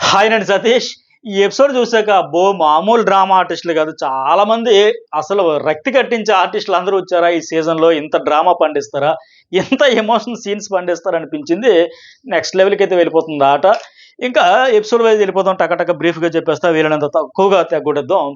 Hi అండి సతీష్. ఈ episode చూసాక అబ్బో! మామూలు డ్రామా ఆర్టిస్టులు కాదు. చాలా మంది అసలు రక్తి కట్టించే ఆర్టిస్టులు అందరూ వచ్చారా ఈ సీజన్‌లో? ఇంత డ్రామా పండిస్తారా? ఇంత ఎమోషనల్ సీన్స్ పండిస్తారా అనిపించింది. నెక్స్ట్ లెవెల్‌కైతే వెళ్ళిపోతుంది ఆట. ఇంకా ఎపిసోడ్ వైస్ వెళ్ళిపోదాం. టక బ్రీఫ్‌గా చెప్పేస్తా. వీలైనంత తక్కువగా తెగ్గొట్టేద్దాం.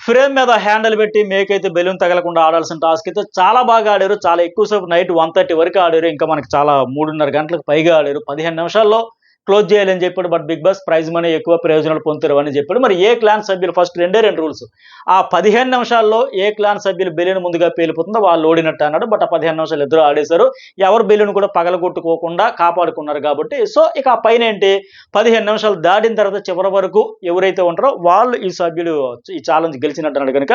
ఫ్రేమ్ మీద హ్యాండిల్ పెట్టి మేకైతే బెలూన్ తగలకుండా ఆడాల్సిన టాస్క్ అయితే చాలా బాగా ఆడారు. చాలా ఎక్కువ సేపు నైట్ 1:30 వరకు ఆడారు. ఇంకా మనకి చాలా 3:30 గంటలకు పైగా ఆడారు. 15 నిమిషాల్లో క్లోజ్ చేయాలని చెప్పాడు. But Bigg Boss prize money ఎక్కువ, ప్రయోజనాలు పొందుతారు అని చెప్పాడు. మరి ఏ క్లాన్ సభ్యులు ఫస్ట్ రెండే 2 రూల్స్. ఆ 15 నిమిషాల్లో ఏ క్లాన్ సభ్యులు బెలూన్ ముందుగా పేలిపోతుందో వాళ్ళు ఓడినట్టు అన్నాడు. బట్ ఆ 15 నిమిషాలు ఇద్దరు ఆడేశారు. ఎవరు బెలూన్ కూడా పగలగొట్టుకోకుండా కాపాడుకున్నారు కాబట్టి సో ఇక ఆ పైన ఏంటి 15 నిమిషాలు దాటిన తర్వాత చివరి వరకు ఎవరైతే ఉంటారో వాళ్ళు ఈ సభ్యులు ఈ ఛాలెంజ్ గెలిచినట్టు అన్నాడు కనుక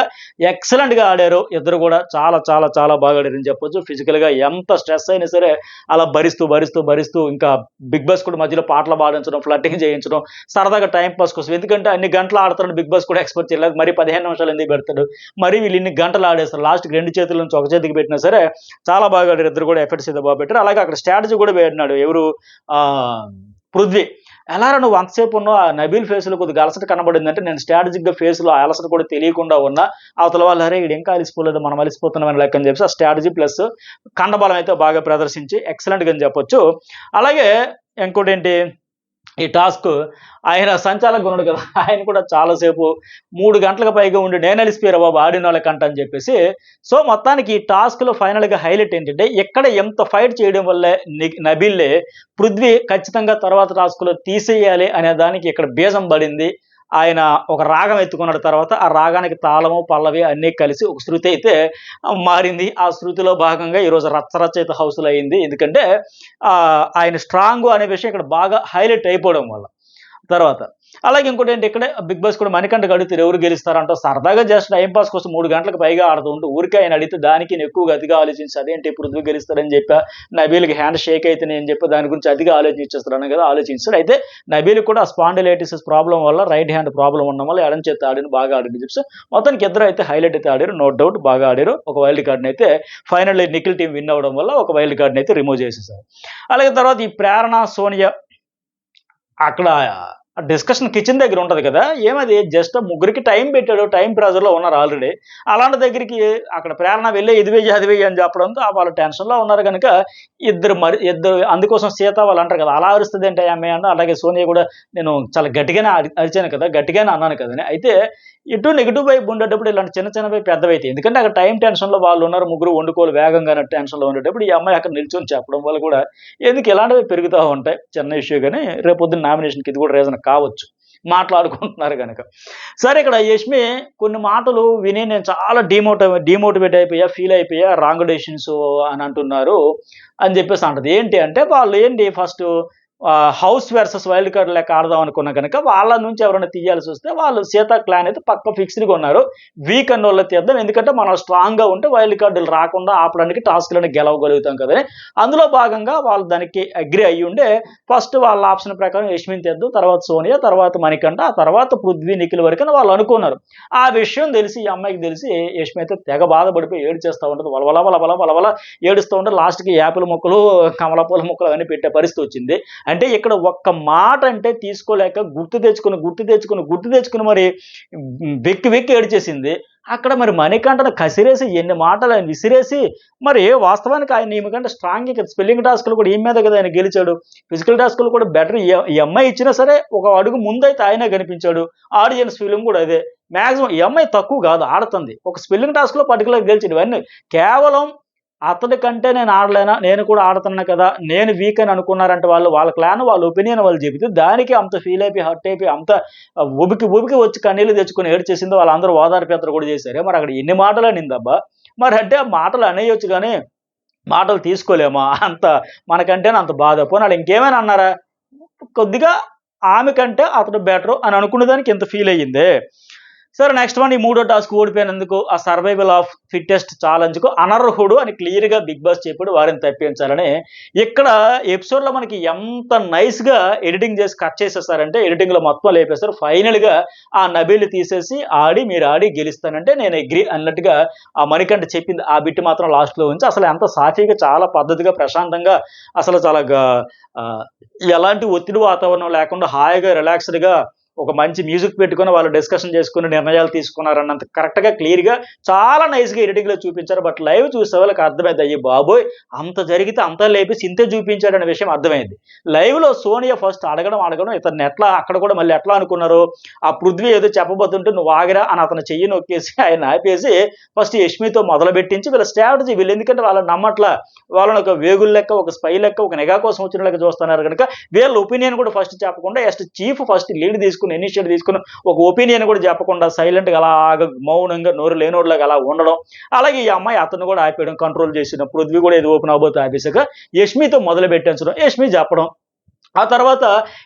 ఎక్సలెంట్గా ఆడారు. ఇద్దరు కూడా చాలా చాలా చాలా బాగా ఆడారని చెప్పొచ్చు. ఫిజికల్గా ఎంత స్ట్రెస్ అయినా సరే అలా భరిస్తూ ఇంకా బిగ్ బాస్ కూడా మధ్యలో పాటలు పాడించడం, ఫ్లట్టింగ్ చేయించడం, సరదాగా టైం పాస్ కోసం. ఎందుకంటే అన్ని గంటలు ఆడతారని బిగ్ బాస్ కూడా ఎక్స్పెక్ట్ చేయలేదు. మరి 15 నిమిషాలు ఎందుకు పెడతాడు? మరి వీళ్ళు ఇన్ని గంటలు ఆడేస్తారు. లాస్ట్‌కి 2 చేతుల నుంచి ఒక చేతికి పెట్టినా సరే చాలా బాగా ఆడారు. ఇద్దరు కూడా ఎఫర్ట్స్ అయితే బాగా పెట్టారు. అలాగే అక్కడ స్ట్రాటజీ కూడా పెట్టినాడు. ఎవరు పృథ్వీ. ఎలారా నువ్వు అంతసేపు ఉన్నావు? ఆ నబీల్ ఫేస్‌లో కొద్దిగా అలసట కనబడిందంటే నేను స్ట్రాటజిక్‌గా ఫేస్‌లో ఆ అలసట కూడా తెలియకుండా ఉన్నా. అవతల వాళ్ళు అరే ఈడు ఇంకా అలిసిపోలేదు మనం అలిసిపోతున్నాం అని లెక్క అని చెప్పేసి ఆ స్ట్రాటజీ ప్లస్ కండబలం అయితే బాగా ప్రదర్శించి ఎక్సలెంట్‌గా అని చెప్పొచ్చు. అలాగే ఇంకోటేంటి ఈ టాస్క్ ఆయన సంచాలకుడు ఉన్నాడు కదా! ఆయన కూడా చాలా సేపు 3 గంటలకు పైగా ఉండి నేను అలిసిపోయారా బాబు ఆడినోళ్ళకంట అని చెప్పేసి. సో, మొత్తానికి ఈ టాస్క్‌లో ఫైనల్‌గా హైలైట్ ఏంటంటే ఎక్కడ ఎంత ఫైట్ చేయడం వల్లే నబీల్‌ని పృథ్వీ ఖచ్చితంగా తర్వాత టాస్క్‌లో తీసేయాలి అనే దానికి ఇక్కడ బీజం పడింది. ఆయన ఒక రాగం ఎత్తుకున్నాడు. తర్వాత ఆ రాగానికి తాళము, పల్లవి అన్నీ కలిసి ఒక శృతి అయితే మారింది. ఆ శృతిలో భాగంగా ఈరోజు రచ్చ అయితే హౌస్‌లో అయింది. ఎందుకంటే ఆయన స్ట్రాంగు అనే విషయం ఇక్కడ బాగా హైలైట్ అయిపోవడం వల్ల. తర్వాత అలాగే ఇంకోటేంటి ఇక్కడే బిగ్ బాస్ కూడా మణికంఠకి అడుగుతారు ఎవరు గెలుస్తారంటో సరదాగా జస్ట్ టైం పాస్ కోసం 3 గంటలకు పైగా ఆడుతూ ఉంటూ ఊరికే ఆయన అడిగితే దానికి ఎక్కువగా అతిగా ఆలోచించి అదేంటి పృథ్వీ గెలుస్తారని చెప్పా, నబీల్‌కి హ్యాండ్ షేక్ అయితే నేను చెప్పా దాని గురించి అతిగా ఆలోచించేస్తున్నాను కదా ఆలోచించాడు. అయితే నబీల్‌కి కూడా స్పాండిలైటిస్ ప్రాబ్లం వల్ల రైట్ హ్యాండ్ ప్రాబ్లం ఉండడం వల్ల ఎడమ చేత్తో ఆడిన బాగా ఆడింది చెప్పి మొత్తానికి ఇద్దరు అయితే హైలైట్ అయితే ఆడారు. నో డౌట్ బాగా ఆడారు. ఒక వైల్డ్ కార్డ్‌ని అయితే ఫైనల్లీ నిఖిల్ టీం విన్ అవ్వడం వల్ల ఒక వైల్డ్ కార్డ్‌ని అయితే రిమూవ్ చేసేసారు. అలాగే తర్వాత ఈ ప్రేరణ, సోనియా అక్కడ డిస్కషన్ కిచెన్ దగ్గర ఉంటది కదా! ఏమది జస్ట్ ముగ్గురికి టైం పెట్టాడు. టైం ప్రెషర్‌లో ఉన్నారు ఆల్రెడీ. అలాంటి దగ్గరికి అక్కడ ప్రేరణ వెళ్ళి ఇది వెయ్యి, అది వెయ్యి అని చెప్పడంతో వాళ్ళు టెన్షన్‌లో ఉన్నారు గనుక ఇద్దరు అందుకోసం సీత వాళ్ళు అంటారు కదా! అలా అరుస్తదేంటి ఆ అమ్మాయి అన్న అలాగే సోనియా కూడా నేను చాలా గట్టిగానే అరిచాను కదా! గట్టిగానే అన్నాను కదని. అయితే ఇటు నెగెటివ్ వైపు ఉండేటప్పుడు ఇలాంటి చిన్నవి పెద్దవైతాయి. ఎందుకంటే అక్కడ టైం టెన్షన్‌లో వాళ్ళు ఉన్నారు. ముగ్గురు వండుకోవాలి వేగంగానే టెన్షన్‌లో ఉండేటప్పుడు ఈ అమ్మాయి అక్కడ నిల్చొని చెప్పడం వల్ల కూడా ఎందుకు ఇలాంటివి పెరుగుతా ఉంటాయి. చిన్న ఇష్యూ గాని రేపొద్దున నామినేషన్‌కి ఇది కూడా రీజన్ కావచ్చు. మాట్లాడుకుంటున్నారు గనక. సరే ఇక్కడ యష్మి కొన్ని మాటలు విని నేను చాలా డీమోటివేట్ అయిపోయా, ఫీల్ అయిపోయా, రాంగ్ డెసిషన్స్ అని అంటున్నారు అని చెప్పేసి అంటది. ఏంటి అంటే వాళ్ళు ఏంటి first house versus wild card లెక్క ఆడదాం అనుకున్నా గనక వాళ్ళ నుంచి ఎవరైనా తీయాల్సొస్తే వాళ్ళు సీత క్లాన్ అయితే పక్కా ఫిక్స్డ్‌గా ఉన్నారు. వీక్ అన్నోళ్ళని తీద్దాం. ఎందుకంటే మనం స్ట్రాంగ్‌గా ఉంటే వైల్డ్ కార్డులు రాకుండా ఆపడానికి టాస్క్‌లని గెలవగలుగుతాం కదని. అందులో భాగంగా వాళ్ళు దానికి అగ్రీ అయ్యుండే ఫస్ట్ వాళ్ళ ఆప్షన్ ప్రకారం యష్మిని తీద్దాం. తర్వాత సోనియా, తర్వాత మణికంఠ, ఆ తర్వాత పృథ్వీ, నిఖిల్ వరకని వాళ్ళు అనుకున్నారు. ఆ విషయం తెలిసి ఈ అమ్మాయికి తెలిసి యష్మి అయితే తెగ బాధపడిపోయి ఏడ్చేస్తా ఉంటది. వలవల ఏడుస్తూ ఉంటే లాస్ట్‌కి యాపిల్ ముక్కలు, కమలాపూల ముక్కలు అవన్నీ పెట్టే పరిస్థితి వచ్చింది. అంటే ఇక్కడ ఒక్క మాట అంటే తీసుకోలేక గుర్తు తెచ్చుకుని మరి వెక్కి ఏడ్చేసింది. అక్కడ మరి మణికంఠను కసిరేసి ఎన్ని మాటలు ఆయన విసిరేసి మరి వాస్తవానికి ఆయన ఈమెకంటే స్ట్రాంగ్ ఇక స్పెల్లింగ్ టాస్క్‌లు కూడా ఈమె మీద కదా ఆయన గెలిచాడు. ఫిజికల్ టాస్క్‌లు కూడా బెటర్ ఈ అమ్మాయి ఇచ్చినా సరే ఒక అడుగు ముందైతే ఆయనే కనిపించాడు. ఆడియన్స్ ఫీలింగ్ కూడా అదే. మాక్సిమం ఈ అమ్మాయి తక్కువ కాదు ఆడుతుంది. ఒక స్పెల్లింగ్ టాస్క్‌లో పర్టిక్యులర్‌గా గెలిచింది. ఇవన్నీ కేవలం అతడి కంటే నేను ఆడలేనా? నేను కూడా ఆడుతున్నా కదా! నేను వీక్ అని అనుకున్నారంటే వాళ్ళ క్లాన్ వాళ్ళ ఒపీనియన్ వాళ్ళు చెబితే దానికి అంత ఫీల్ అయిపోయి, హర్ట్ అయిపోయి అంత ఉబికి వచ్చి కన్నీళ్లు తెచ్చుకొని ఏడ్చేసిందో వాళ్ళందరూ ఓదార్పు యాత్ర కూడా చేశారే. మరి అక్కడ ఎన్ని మాటలు అనిందబ్బా! మరి అంటే ఆ మాటలు అనేయొచ్చు గానీ, మాటలు తీసుకోలేమా? మనకంటేనే అంత బాధ. పోనీ ఆళ్ళు ఇంకేమైనా అన్నారా? కొద్దిగా ఆమె కంటే అతడు బెటరు అని అనుకునే దానికి ఇంత ఫీల్ అయ్యిందే. సరే నెక్స్ట్ వన్, ఈ మూడో టాస్క్ ఓడిపోయినందుకు ఆ సర్వైవల్ ఆఫ్ ఫిట్టెస్ట్ ఛాలెంజ్ కు అనర్హుడు అని క్లియర్ గా బిగ్ బాస్ చెప్పాడు, వారిని తప్పించాలని. ఇక్కడ ఎపిసోడ్ లో మనకి ఎంత నైస్ గా ఎడిటింగ్ చేసి కట్ చేసేస్తారంటే, ఎడిటింగ్ లో మొత్తం లేపేస్తారు. ఫైనల్ గా ఆ నబీల్ తీసేసి మీరు ఆడి గెలుస్తానంటే నేను అగ్రి అన్నట్టుగా ఆ మణికంఠ చెప్పింది ఆ బిట్ మాత్రం లాస్ట్ లో ఉంచి అసలు ఎంత సాఫీగా చాలా పద్ధతిగా ప్రశాంతంగా అసలు చాలా ఆ, ఎలాంటి ఒత్తిడి వాతావరణం లేకుండా హాయిగా రిలాక్స్డ్ గా ఒక మంచి మ్యూజిక్ పెట్టుకొని వాళ్ళు డిస్కషన్ చేసుకుని నిర్ణయాలు తీసుకున్నారన్నంత కరెక్ట్‌గా, క్లియర్‌గా చాలా నైస్‌గా ఎడిటింగ్‌లో చూపించారు. బట్ లైవ్ చూసే వాళ్ళకి అర్థమైద్ది. అయ్య బాబోయ్! అంత జరిగితే అంతా లేపేసి ఇంతే చూపించాడనే విషయం అర్థమైంది. లైవ్‌లో సోనియా ఫస్ట్ అడగడం ఇతన్ని ఎట్లా అక్కడ కూడా మళ్ళీ ఎట్లా అనుకున్నారు, ఆ పృథ్వీ ఏదో చెప్పబోతుంటే నువ్వు ఆగరా అని అతని చెయ్యి నొక్కేసి ఆయన్ని ఆపేసి ఫస్ట్ యష్మితో మొదలుపెట్టించి వీళ్ళ స్ట్రాటజీ వీళ్ళు ఎందుకంటే వాళ్ళని నమ్మట్లా. వాళ్ళని ఒక వేగులు లెక్క, ఒక స్పై లెక్క, ఒక నిఘా కోసం వచ్చిన లెక్క చూస్తున్నారు గనుక వీళ్ళ ఒపీనియన్ కూడా ఫస్ట్ చెప్పకుండా చీఫ్ ఫస్ట్ లీడ్ తీసుకొని ఇనిషియేటివ్ తీసుకొని ఒక ఒపీనియన్ కూడా చెప్పకుండా సైలెంట్‌గా అలాగా మౌనంగా నోరు లేనోడిలాగా అలా ఉండడం. అలాగే ఈ అమ్మాయి అతన్ని కూడా ఆపేయడం, కంట్రోల్ చేసిన పృథ్వీ కూడా ఏదో ఓపెన్ అవ్వబోతే ఆపేసాక యష్మితో మొదలు పెట్టించడం, యష్మి చెప్పడం. ఆ తర్వాత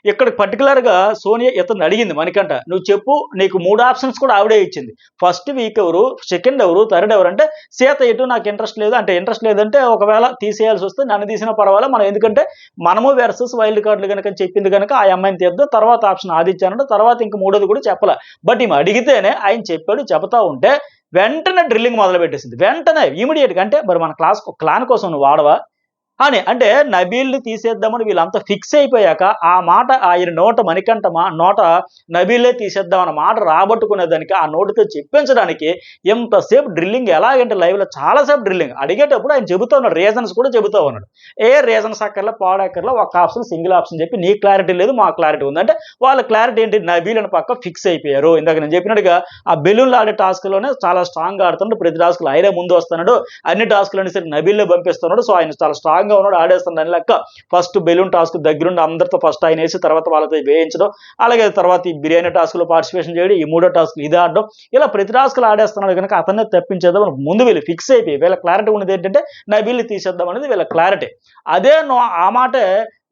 ఇక్కడ పర్టికులర్‌గా సోనియా ఇతన్ని అడిగింది మణికంఠ, "నువ్వు చెప్పు, నీకు 3 ఆప్షన్స్ కూడా ఆవిడే ఇచ్చింది. ఫస్ట్ వీక్ ఎవరు? సెకండ్ ఎవరు? థర్డ్ ఎవరు?" అంటే సీత ఎటు నాకు ఇంట్రెస్ట్ లేదు అంటే, ఇంట్రెస్ట్ లేదంటే ఒకవేళ తీసేయాల్సొస్తే నన్ను తీసినా పర్వాలా. మనం ఎందుకంటే మనము వెర్సస్ వైల్డ్ కార్డ్‌లు గనుక చెప్పింది గనుక ఆ అమ్మాయిని తీద్దాం. తర్వాత ఆప్షన్ ఆదిత్య అన్నాడు. తర్వాత ఇంక మూడోది కూడా చెప్పలా. బట్ ఈమె అడిగితేనే ఆయన చెప్పాడు. చెబుతా ఉంటే వెంటనే డ్రిల్లింగ్ మొదలుపెట్టేసింది. వెంటనే ఇమ్మీడియేట్‌గా అంటే మరి మన క్లాన్ కోసం నువ్వు వాడవా? అని. అంటే నబీల్‌ని తీసేద్దామని వీళ్ళంతా ఫిక్స్ అయిపోయాక, ఆ మాట ఆయన నోట మణికంఠ నోట నబీలే తీసేద్దాం అన్న మాట రాబట్టుకునేదానికి, ఆ నోటితో చెప్పించడానికి ఎంతసేపు డ్రిల్లింగ్ ఎలాగంటే లైవ్‌లో చాలా సేపు డ్రిల్లింగ్. అడిగేటప్పుడు ఆయన చెబుతా ఉన్నాడు. రీజన్స్ కూడా చెబుతా ఉన్నాడు. ఏ రీజన్స్ అక్కర్లా, పాడక్కర్లా, ఒక ఆప్షన్ సింగిల్ ఆప్షన్ చెప్పి నీకు క్లారిటీ లేదు, మాకు క్లారిటీ ఉంది. అంటే వాళ్ళ క్లారిటీ ఏంటి? నబీల్ అని పక్క ఫిక్స్ అయిపోయారు. ఇందాక నేను చెప్పినట్టుగా ఆ బెలూన్లు ఆడే టాస్క్‌లోనే చాలా స్ట్రాంగ్‌గా ఆడుతున్నాడు. ప్రతి టాస్క్‌లో ఆయనే ముందు వస్తున్నాడు. అన్ని టాస్క్‌లన్నీ సరే నబీల్‌నే పంపిస్తున్నాడు. సో ఆయన చాలా స్ట్రాంగ్‌గా ఉన్నాడు, ఆడేస్తున్నాడు అని లెక్క. ఫస్ట్ బెలూన్ టాస్క్ దగ్గరుండి అందరితో ఫస్ట్ ఆయన వేసి తర్వాత వాళ్ళతో వేయించడం, అలాగే తర్వాత ఈ బిర్యానీ టాస్క్‌లో పార్టిసిపేషన్ చేయడం, ఈ మూడో టాస్క్ ఇది ఆడడం, ఇలా ప్రతి టాస్క్‌లో ఆడేస్తున్నాడు కనుక అతన్నే తప్పించేద్దాం అని ముందు వీళ్ళు ఫిక్స్ అయిపోయి వీళ్ళ క్లారిటీ ఉన్నది ఏంటంటే నబీల్‌ని తీసేద్దాం అనేది వీళ్ళ క్లారిటీ. అదే ఆ మాటే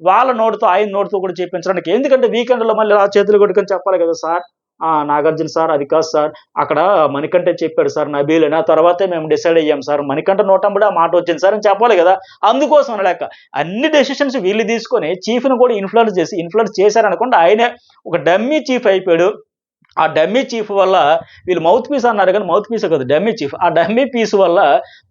వాళ్ళ నోటితో ఆయన నోటితో కూడా చెప్పించడానికి. ఎందుకంటే వీకెండ్‌లో మళ్ళీ ఆ చేతులు కొట్టుకొని చెప్పాలి కదా సార్, నాగార్జున సార్ అది కాదు సార్, అక్కడ మణికంఠ చెప్పాడు సార్ నబీల్ అని, ఆ తర్వాతే మేము డిసైడ్ అయ్యాం సార్, మణికంఠ నోటంబడి ఆ మాట వచ్చింది సార్ అని చెప్పాలి కదా. అందుకోసం అనలేక అన్ని డెసిషన్స్ వీళ్ళు తీసుకొని చీఫ్‌ని కూడా ఇన్ఫ్లుయెన్స్ చేశారనుకోండి, ఆయనే ఒక డమ్మీ చీఫ్ అయిపోయాడు. ఆ డమ్మీ చీఫ్ వల్ల వీళ్ళు మౌత్ పీస్ అన్నారు కానీ మౌత్ పీస్ కాదు, డమ్మీ చీఫ్. ఆ డమ్మీ పీస్ వల్ల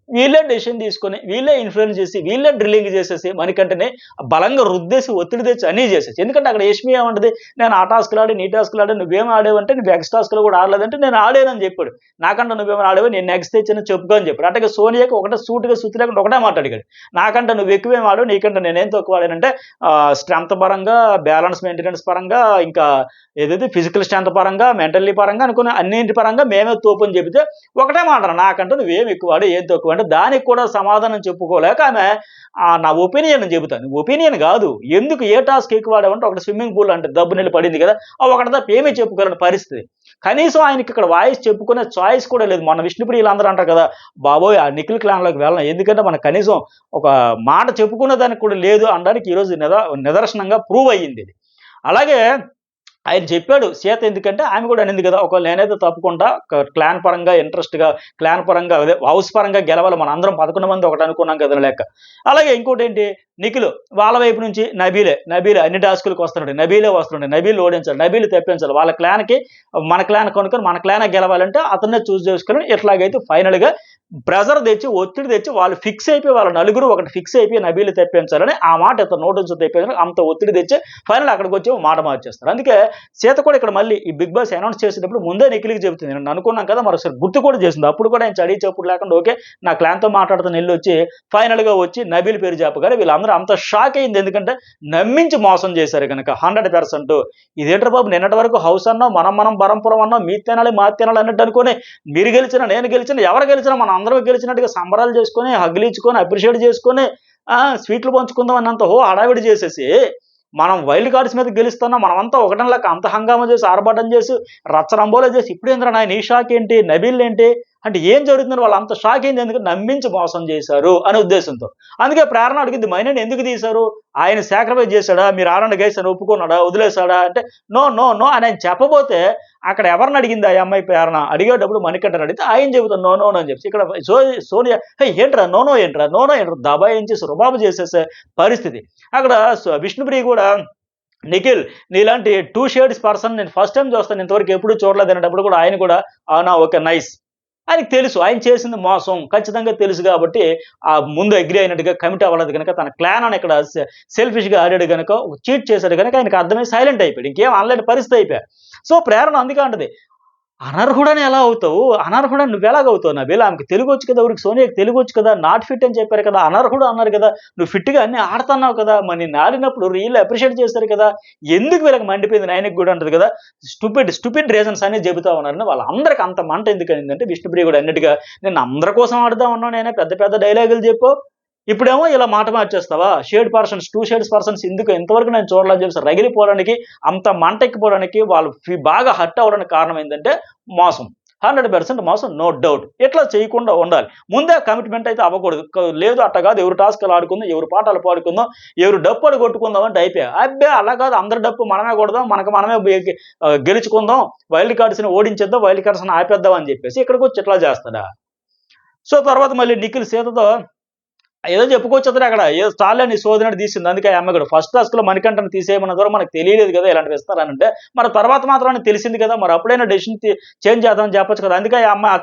వీళ్ళే డెసిషన్ తీసుకొని, వీళ్ళే ఇన్ఫ్లుయెన్స్ చేసి, వీళ్ళే డ్రిల్లింగ్ చేసేసి మణికంఠని బలంగా రుద్దేసి, ఒత్తిడి తెచ్చి అన్నీ చేసేసి. ఎందుకంటే అక్కడ యష్మి ఏమంటది, నేను ఆ టాస్క్‌లు ఆడి, నీ టాస్క్‌లు ఆడి, నువ్వేం ఆడావంటే నువ్వు ఎక్స్ టాస్క్‌లో కూడా ఆడలేదంటే నేను ఆడానని చెప్పాడు. నాకంటే నువ్వేమైనా ఆడావో, నేను నెక్స్ట్ తెచ్చాను చెప్పుకో అని చెప్పాడు. అట్లాగే సోనియాకి ఒకటే సూటిగా సుత్తి లేకుండా ఒకటే మాట అడిగాడు, నాకంటే నువ్వు ఎక్కువేం ఆడావు, నీకంటే నేనేం తక్కువ ఆడానంటే స్ట్రెంత్ పరంగా, బ్యాలెన్స్ మెయింటెనెన్స్ పరంగా, ఇంకా ఏదైతే ఫిజికల్ స్ట్రెంత్ పరంగా, మెంటల్లీ పరంగా అనుకున్న అన్నింటి పరంగా మేమే తోపు అని చెబితే ఒకటే మాట, నాకంటే నువ్వేం ఎక్కువ ఆడావు, ఏం తక్కువ అంటే దానికి కూడా సమాధానం చెప్పుకోలేక ఆమె నా ఒపీనియన్ చెబుతాను. ఒపీనియన్ కాదు, ఎందుకు ఏ టాస్క్ ఎక్కువ ఆడావంటే ఒకటి స్విమ్మింగ్ పూల్ అంటే దబ్బు నీళ్ళు పడింది కదా, ఒకటి తప్ప ఏమీ చెప్పుకోలేని పరిస్థితి. కనీసం ఆయనకి ఇక్కడ వాయిస్ చెప్పుకునే చాయిస్ కూడా లేదు. మన విష్ణుప్రియ వీళ్ళందరూ అంటారు కదా, బాబోయ్ ఆ నిఖిల్ క్లాన్లోకి వెళ్ళను, ఎందుకంటే మనకు కనీసం ఒక మాట చెప్పుకునే దానికి కూడా లేదు అనడానికి ఈరోజు నిదర్శనంగా ప్రూవ్ అయ్యింది ఇది. అలాగే ఆయన చెప్పాడు సీత, ఎందుకంటే ఆమె కూడా అనింది కదా, ఒకవేళ నేనైతే తప్పకుండా క్లాన్ పరంగా ఇంట్రెస్ట్‌గా, క్లాన్ పరంగా అదే హౌస్ పరంగా గెలవాలి, మనందరం 11 మంది ఒకటి అనుకున్నాం కదా లెక్క. అలాగే ఇంకోటేంటి, నిఖిల్ వాళ్ళ వైపు నుంచి నబీలే అన్ని టాస్కులకు వస్తున్నాడు, నబీలే వస్తున్నాడు, నబీల్ ఓడించాలి, నబీల్ తెప్పించాలి. వాళ్ళ క్లాన్‌కి మన క్లాన్ కొనుక్కొని మన క్లానే గెలవాలంటే అతన్నే చూజ్ చేసుకొని ఎట్లాగైతే ఫైనల్‌గా ప్రెషర్ తెచ్చి, ఒత్తిడి తెచ్చి వాళ్ళు ఫిక్స్ అయిపోయి, వాళ్ళ నలుగురు ఒకటి ఫిక్స్ అయిపోయి నబీల్ తెప్పించాలని ఆ మాట ఇతను నోటి నుంచి తెప్పించాలని అంత ఒత్తిడి తెచ్చి ఫైనల్ అక్కడికి వచ్చి మాట మార్చేస్తారు. అందుకే సీత కూడా ఇక్కడ మళ్ళీ ఈ బిగ్ బాస్ అనౌన్స్ చేసేటప్పుడు ముందే నిఖిల్‌కి చెబుతుంది. నేను అనుకున్నాం కదా, మరోసారి గుర్తు కూడా చేసింది. అప్పుడు కూడా ఆయన చడి చప్పుడు లేకుండా ఓకే నా క్లాన్‌తో మాట్లాడుతాను ఎళ్ళొచ్చి ఫైనల్‌గా వచ్చి నబీల్ పేరు చెప్పగానే వీళ్ళందరూ అంత షాక్ అయింది. ఎందుకంటే నమ్మించి మోసం చేశారు గనక 100%. ఇదేంట్రా బాబు, నిన్నటి వరకు హౌస్ అన్నాం, మనం బరంపురం అన్నాం, మీ తినాలి మా తినాలి అన్నట్టు అనుకోని మీరు గెలిచినా నేను గెలిచినా ఎవరు గెలిచినా మనం అందరం గెలిచినట్టుగా సంబరాలు చేసుకొని, హగ్గులిచ్చుకొని, అప్రిషియేట్ చేసుకొని, స్వీట్లు పంచుకుందాం అన్నంత హడావిడి చేసేసి మనం వైల్డ్ కార్డ్స్ మీద గెలుస్తున్నాం, మనమంతా ఒకటంలాగా అంత హంగామా చేసి, ఆర్భాటం చేసి, రచ్చరంబోలో చేసి, ఇప్పుడేంద్రా నాయన ఈ షాక్ ఏంటి, నబీల్ ఏంటి అంటే ఏం జరుగుతుందని వాళ్ళు అంత షాక్ అయింది. ఎందుకంటే నమ్మించి మోసం చేశారు అనే ఉద్దేశంతో. అందుకే ప్రేరణ అడిగింది, మైనని ఎందుకు తీశారు, ఆయన సాక్రిఫైస్ చేశాడా, మీరు ఆడండి గైస్ అని ఒప్పుకున్నాడా, వదిలేశాడా అంటే నో నో నో అని ఆయన చెప్పబోతే అక్కడ ఎవరిని అడిగింది ఆ అమ్మాయి ప్రేరణ అడిగేటప్పుడు మణికంఠని అడిగితే ఆయన చెబుతాను నో నో అని చెప్పి ఇక్కడ సోనియా ఏంట్రా నోనో ఏంట్రా దబాయించి రుబాబు చేసేసే పరిస్థితి అక్కడ విష్ణుప్రియ కూడా నిఖిల్ నీలాంటి టూ షేడ్స్ పర్సన్ నేను ఫస్ట్ టైం చూస్తాను ఇంతవరకు ఎప్పుడు చూడలేదు అనేటప్పుడు కూడా ఆయన కూడా అవునా ఓకే నైస్ ఆయనకు తెలుసు ఆయన చేసింది మోసం ఖచ్చితంగా తెలుసు కాబట్టి ఆ ముందు అగ్రి అయినట్టుగా కమిట్ అవ్వలేదు కనుక తన ప్లాన్ అని ఇక్కడ సెల్ఫిష్గా ఆడాడు కనుక చీట్ చేశాడు కనుక ఆయనకు అర్థమై సైలెంట్ అయిపోయాడు ఇంకేం ఆన్లైన్ పరిస్థితి అయిపోయాడు సో ప్రేరణ అందుకే అంటది అనర్హుడని ఎలా అవుతావు అనర్హుడని నువ్వు ఎలాగవుతావు నా వేళ ఆమెకి తెలుగు వచ్చు కదా ఊరికి సోనియాకి తెలుగు వచ్చు కదా నాట్ ఫిట్ అని చెప్పారు కదా అనర్హుడు అన్నారు కదా నువ్వు ఫిట్గా అన్ని ఆడుతున్నావు కదా మరి నేను ఆడినప్పుడు రీల్ అప్రిషియేట్ చేశారు కదా ఎందుకు వీళ్ళకి మండిపోయింది ఆయనకి కూడా అంటది కదా స్టూపిడ్ రీజన్స్ అనేది చెబుతా ఉన్నారని వాళ్ళందరికీ అంత మంట ఎందుకు అయిందంటే విష్ణుప్రియ కూడా అన్నట్టుగా నేను అందరి కోసం ఆడుతా ఉన్నాను నేనే పెద్ద పెద్ద డైలాగులు చెప్పు ఇప్పుడేమో ఇలా మాట మార్చేస్తావా shade persons to shades persons ఎందుకు ఎంతవరకు నేను చూడలేని చెప్పి రగిలిపోవడానికి అంత మంట ఎక్కిపోవడానికి వాళ్ళు బాగా హర్ట్ అవ్వడానికి కారణం ఏంటంటే మోసం 100% మోసం నో డౌట్ ఇట్లా చేయకుండా ఉండాలి ముందే కమిట్మెంట్ అయితే అవ్వకూడదు లేదు అట్ట కాదు ఎవరు టాస్క్లు ఆడుకుందాం ఎవరు పాటలు పాడుకుందాం ఎవరు డప్పులు కొట్టుకుందాం అంటే అయిపోయా అబ్బే అలా కాదు అందరి డప్పు మనమే కొడదాం మనమే గెలుచుకుందాం వైల్డ్ కార్డ్స్ని ఓడించేద్దాం వైల్డ్ కార్డ్స్ని ఆపేద్దాం అని చెప్పేసి ఇక్కడికి వచ్చి ఇట్లా చేస్తాడా సో తర్వాత మళ్ళీ నిఖిల్ సీతతో ఏదో చెప్పుకోవచ్చు అక్కడ ఏదో చాలే నీ శోధనని తీసింది అందుకే అమ్మ కూడా ఫస్ట్ టాస్క్లో మణికంఠను తీసేయమన్న ద్వారా మనకు తెలియలేదు కదా ఇలాంటివి ఇస్తారని అంటే మరి తర్వాత మాత్రం తెలిసింది కదా మరి అప్పుడైనా డెసిషన్ చేంజ్ చేద్దామని చెప్పొచ్చు కదా అందుకే అమ్మ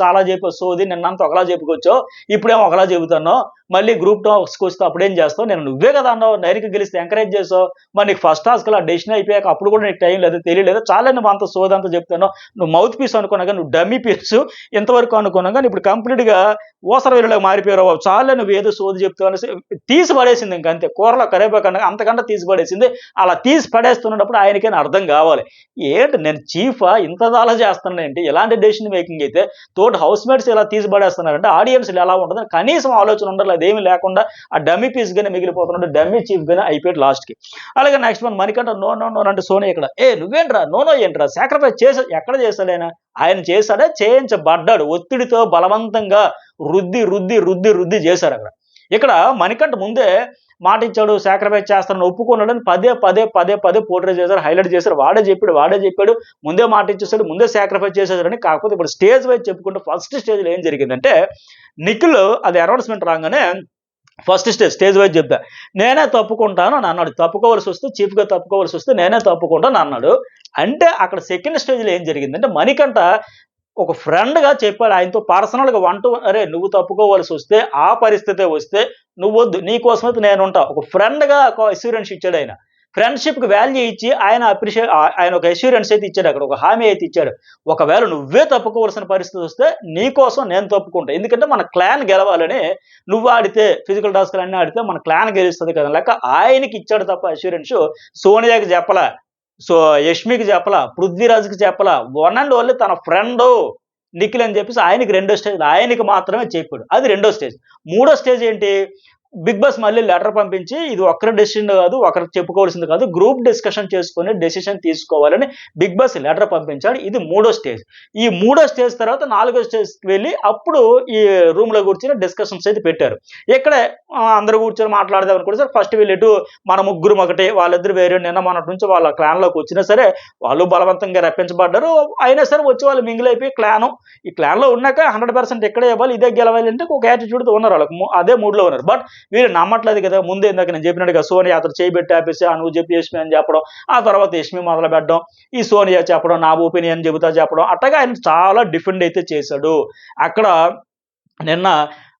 చాలా చెప్పు సోది నిన్నంతా ఒకలా చెప్పుకోవచ్చు ఇప్పుడేమో ఒకలా చెబుతాను మళ్ళీ గ్రూప్ టాస్క్ వస్తే అప్పుడేం చేస్తావు నేను నువ్వే కదా అన్నావు నైరికి గెలిస్తే ఎంకరేజ్ చేసావు మరి నీకు ఫస్ట్ టాస్క్లో ఆ డెసిషన్ అయిపోయాక అప్పుడు కూడా నీకు టైం లేదు తెలియలేదు చాలా నువ్వు అంత సోదంతా చెప్తాను నువ్వు మౌత్ పీస్ అనుకున్నాగా నువ్వు డమ్మీ పీస్ ఇంతవరకు అనుకున్నాగా ఇప్పుడు కంప్లీట్గా ఓసర వేలులాగా మారిపోయావు చాలా నువ్వు ఏదో సోది చెప్తావు అనేసి తీసి పడేసింది ఇంకంతే కూరలో కరేపాకన్నా అంతకంటే తీసి పడేసింది అలా తీసి పడేస్తున్నప్పుడు ఆయనకైనా అర్థం కావాలి ఏంటి నేను చీఫా ఇంత దాలా చేస్తున్నాను ఏంటి ఎలాంటి డెసిషన్ మేకింగ్ అయితే తోటి హౌస్ మేట్స్ ఇలా తీసి పడేస్తున్నారంటే ఆడియన్స్లు ఎలా ఉంటుందని కనీసం ఆలోచన ఉండదు అదేమీ లేకుండా ఆ డమ్మీ పీస్గానే మిగిలిపోతున్నాడు డమ్మీ చీఫ్గానే అయిపోయాడు లాస్ట్కి అలాగే నెక్స్ట్ వన్ మణికంఠ నో అంటే సోనియా ఇక్కడ నువ్వేంట్రా నోనో ఏంట్రా సాక్రిఫైస్ ఎక్కడ చేశాడు ఆయన చేశాడే చేయించబడ్డాడు ఒత్తిడితో బలవంతంగా రుద్ది చేశారు అక్కడ ఇక్కడ మణికంఠ ముందే మాట ఇచ్చాడు సాక్రిఫైస్ చేస్తానని ఒప్పుకున్నాడని పదే పోర్ట్రే చేశారు హైలైట్ చేశారు వాడే చెప్పాడు ముందే మాట ఇచ్చేసాడు ముందే సాక్రిఫైస్ చేసేసాడని కాకపోతే ఇప్పుడు స్టేజ్ వైజ్ చెప్పుకుంటే ఫస్ట్ స్టేజ్లో ఏం జరిగిందంటే నిఖిల్ అది అనౌన్స్మెంట్ రాగానే ఫస్ట్ స్టేజ్ వైజ్ చెప్తా నేనే తప్పుకుంటాను అని అన్నాడు తప్పుకోవాల్సి వస్తే చీఫ్గా తప్పుకోవాల్సి వస్తే నేనే తప్పుకుంటాను అన్నాడు అంటే అక్కడ సెకండ్ స్టేజ్లో ఏం జరిగిందంటే మణికంఠ ఒక ఫ్రెండ్గా చెప్పాడు ఆయనతో పర్సనల్గా అరే నువ్వు తప్పుకోవాల్సి వస్తే ఆ పరిస్థితే వస్తే నువ్వు వద్దు నీకోసమైతే నేను ఉంటా ఒక ఫ్రెండ్గా ఒక అష్యూరెన్స్ ఇచ్చాడు ఆయన ఫ్రెండ్షిప్కి వాల్యూ ఇచ్చి ఆయన ఆయన ఒక అష్యూరెన్స్ అయితే ఇచ్చాడు అక్కడ ఒక హామీ అయితే ఇచ్చాడు ఒకవేళ నువ్వే తప్పుకోవాల్సిన పరిస్థితి వస్తే నీకోసం నేను తప్పుకుంటా ఎందుకంటే మన క్లాన్ గెలవాలని నువ్వు ఆడితే ఫిజికల్ టాస్క్లు అన్నీ ఆడితే మన క్లాన్ గెలుస్తుంది కదా లెక్క ఆయనకి ఇచ్చాడు తప్ప అష్యూరెన్స్ సోనియాకి చెప్పలా సో యష్మికి చెప్పలా పృథ్వీరాజ్కి చెప్పలా వన్ అండ్ ఓన్లీ తన ఫ్రెండ్ నిఖిల్ అని చెప్పేసి ఆయనకి రెండో స్టేజ్ ఆయనకి మాత్రమే చెప్పాడు అది రెండో స్టేజ్ మూడో స్టేజ్ ఏంటి బిగ్ బాస్ మళ్ళీ లెటర్ పంపించి ఇది ఒక్కరి డెసిషన్ కాదు ఒకరికి చెప్పుకోవాల్సింది కాదు గ్రూప్ డిస్కషన్ చేసుకుని డెసిషన్ తీసుకోవాలని బిగ్ బాస్ లెటర్ పంపించాడు ఇది మూడో స్టేజ్ ఈ మూడో స్టేజ్ తర్వాత నాలుగో స్టేజ్కి వెళ్ళి అప్పుడు ఈ రూమ్లో కూర్చొని డిస్కషన్స్ అయితే పెట్టారు ఇక్కడే అందరూ కూర్చొని మాట్లాడదాం అనుకుంటే సార్ ఫస్ట్ వీళ్ళు మన ముగ్గురు ఒకటి వాళ్ళిద్దరు వేరే నిన్న మొన్నటి నుంచి వాళ్ళ క్లాన్లోకి వచ్చినా సరే వాళ్ళు బలవంతంగా రప్పించబడ్డారు అయినా సరే వచ్చి వాళ్ళు మింగిల్ అయిపోయి ఈ క్లాన్లో ఉన్నాక 100% ఎక్కడే ఇవ్వాలి ఇదే గెలవాలి అంటే ఒక యాటిట్యూడ్తో ఉన్నారు వాళ్ళకి అదే మూడ్లో ఉన్నారు బట్ వీళ్ళు నమ్మట్లేదు కదా ముందే ఇందాక నేను చెప్పినట్టుగా సోనియా అతను చేయబెట్టి ఆపేసి నువ్వు చెప్పి యష్మి అని చెప్పడం ఆ తర్వాత యష్మి మొదలు పెట్టడం ఈ సోనియా చెప్పడం నా ఒపీనియన్ చెబుతా చెప్పడం అట్టగా ఆయన చాలా డిఫెండ్ అయితే చేశాడు అక్కడ నిన్న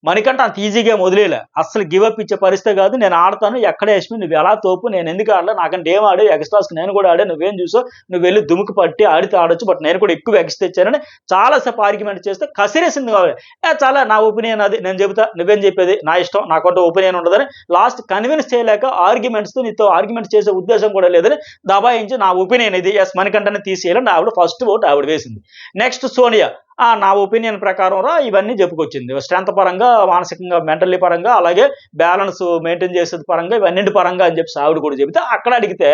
మణికంఠ అంత ఈజీగా వదిలేలే అస్సలు గివప్ ఇచ్చే పరిస్థితి కాదు నేను ఆడతాను ఎక్కడ యష్మి నువ్వు ఎలా తోపు నేను ఎందుకు ఆడలే నాకంటే ఏం ఆడే ఎక్స్ట్రాస్కి నేను కూడా ఆడే నువ్వేం చూసో నువ్వు వెళ్ళి దుముకు పట్టి ఆడితే ఆడొచ్చు బట్ నేను కూడా ఎక్కువ ఎక్స్ తెచ్చానని చాలాసేపు ఆర్గ్యుమెంట్ చేస్తే కసిరేసింది కావాలి చాలా నా ఒపీనియన్ అది నేను చెబుతా నువ్వేం చెప్పేది నా ఇష్టం నాకంటూ ఒపీనియన్ ఉండదని లాస్ట్ కన్విన్స్ చేయలేక ఆర్గ్యుమెంట్స్తో నీతో ఆర్గ్యుమెంట్ చేసే ఉద్దేశం కూడా లేదని దబాయించి నా ఒపీనియన్ ఇది ఎస్ మణికంఠని తీసేయాలని ఆవిడ ఫస్ట్ ఓట్ ఆవిడ వేసింది నెక్స్ట్ సోనియా నా ఒపీనియన్ ప్రకారం ఇవన్నీ చెప్పుకొచ్చింది స్ట్రెంత్ పరంగా పరంగా, మానసికంగా, మెంటల్లీ పరంగా, అలాగే బ్యాలెన్స్ మెయింటైన్ చేసేది పరంగా, ఇవన్నింటి పరంగా అని చెప్పి ఆవిడ కూడా చెబితే, అక్కడ అడిగితే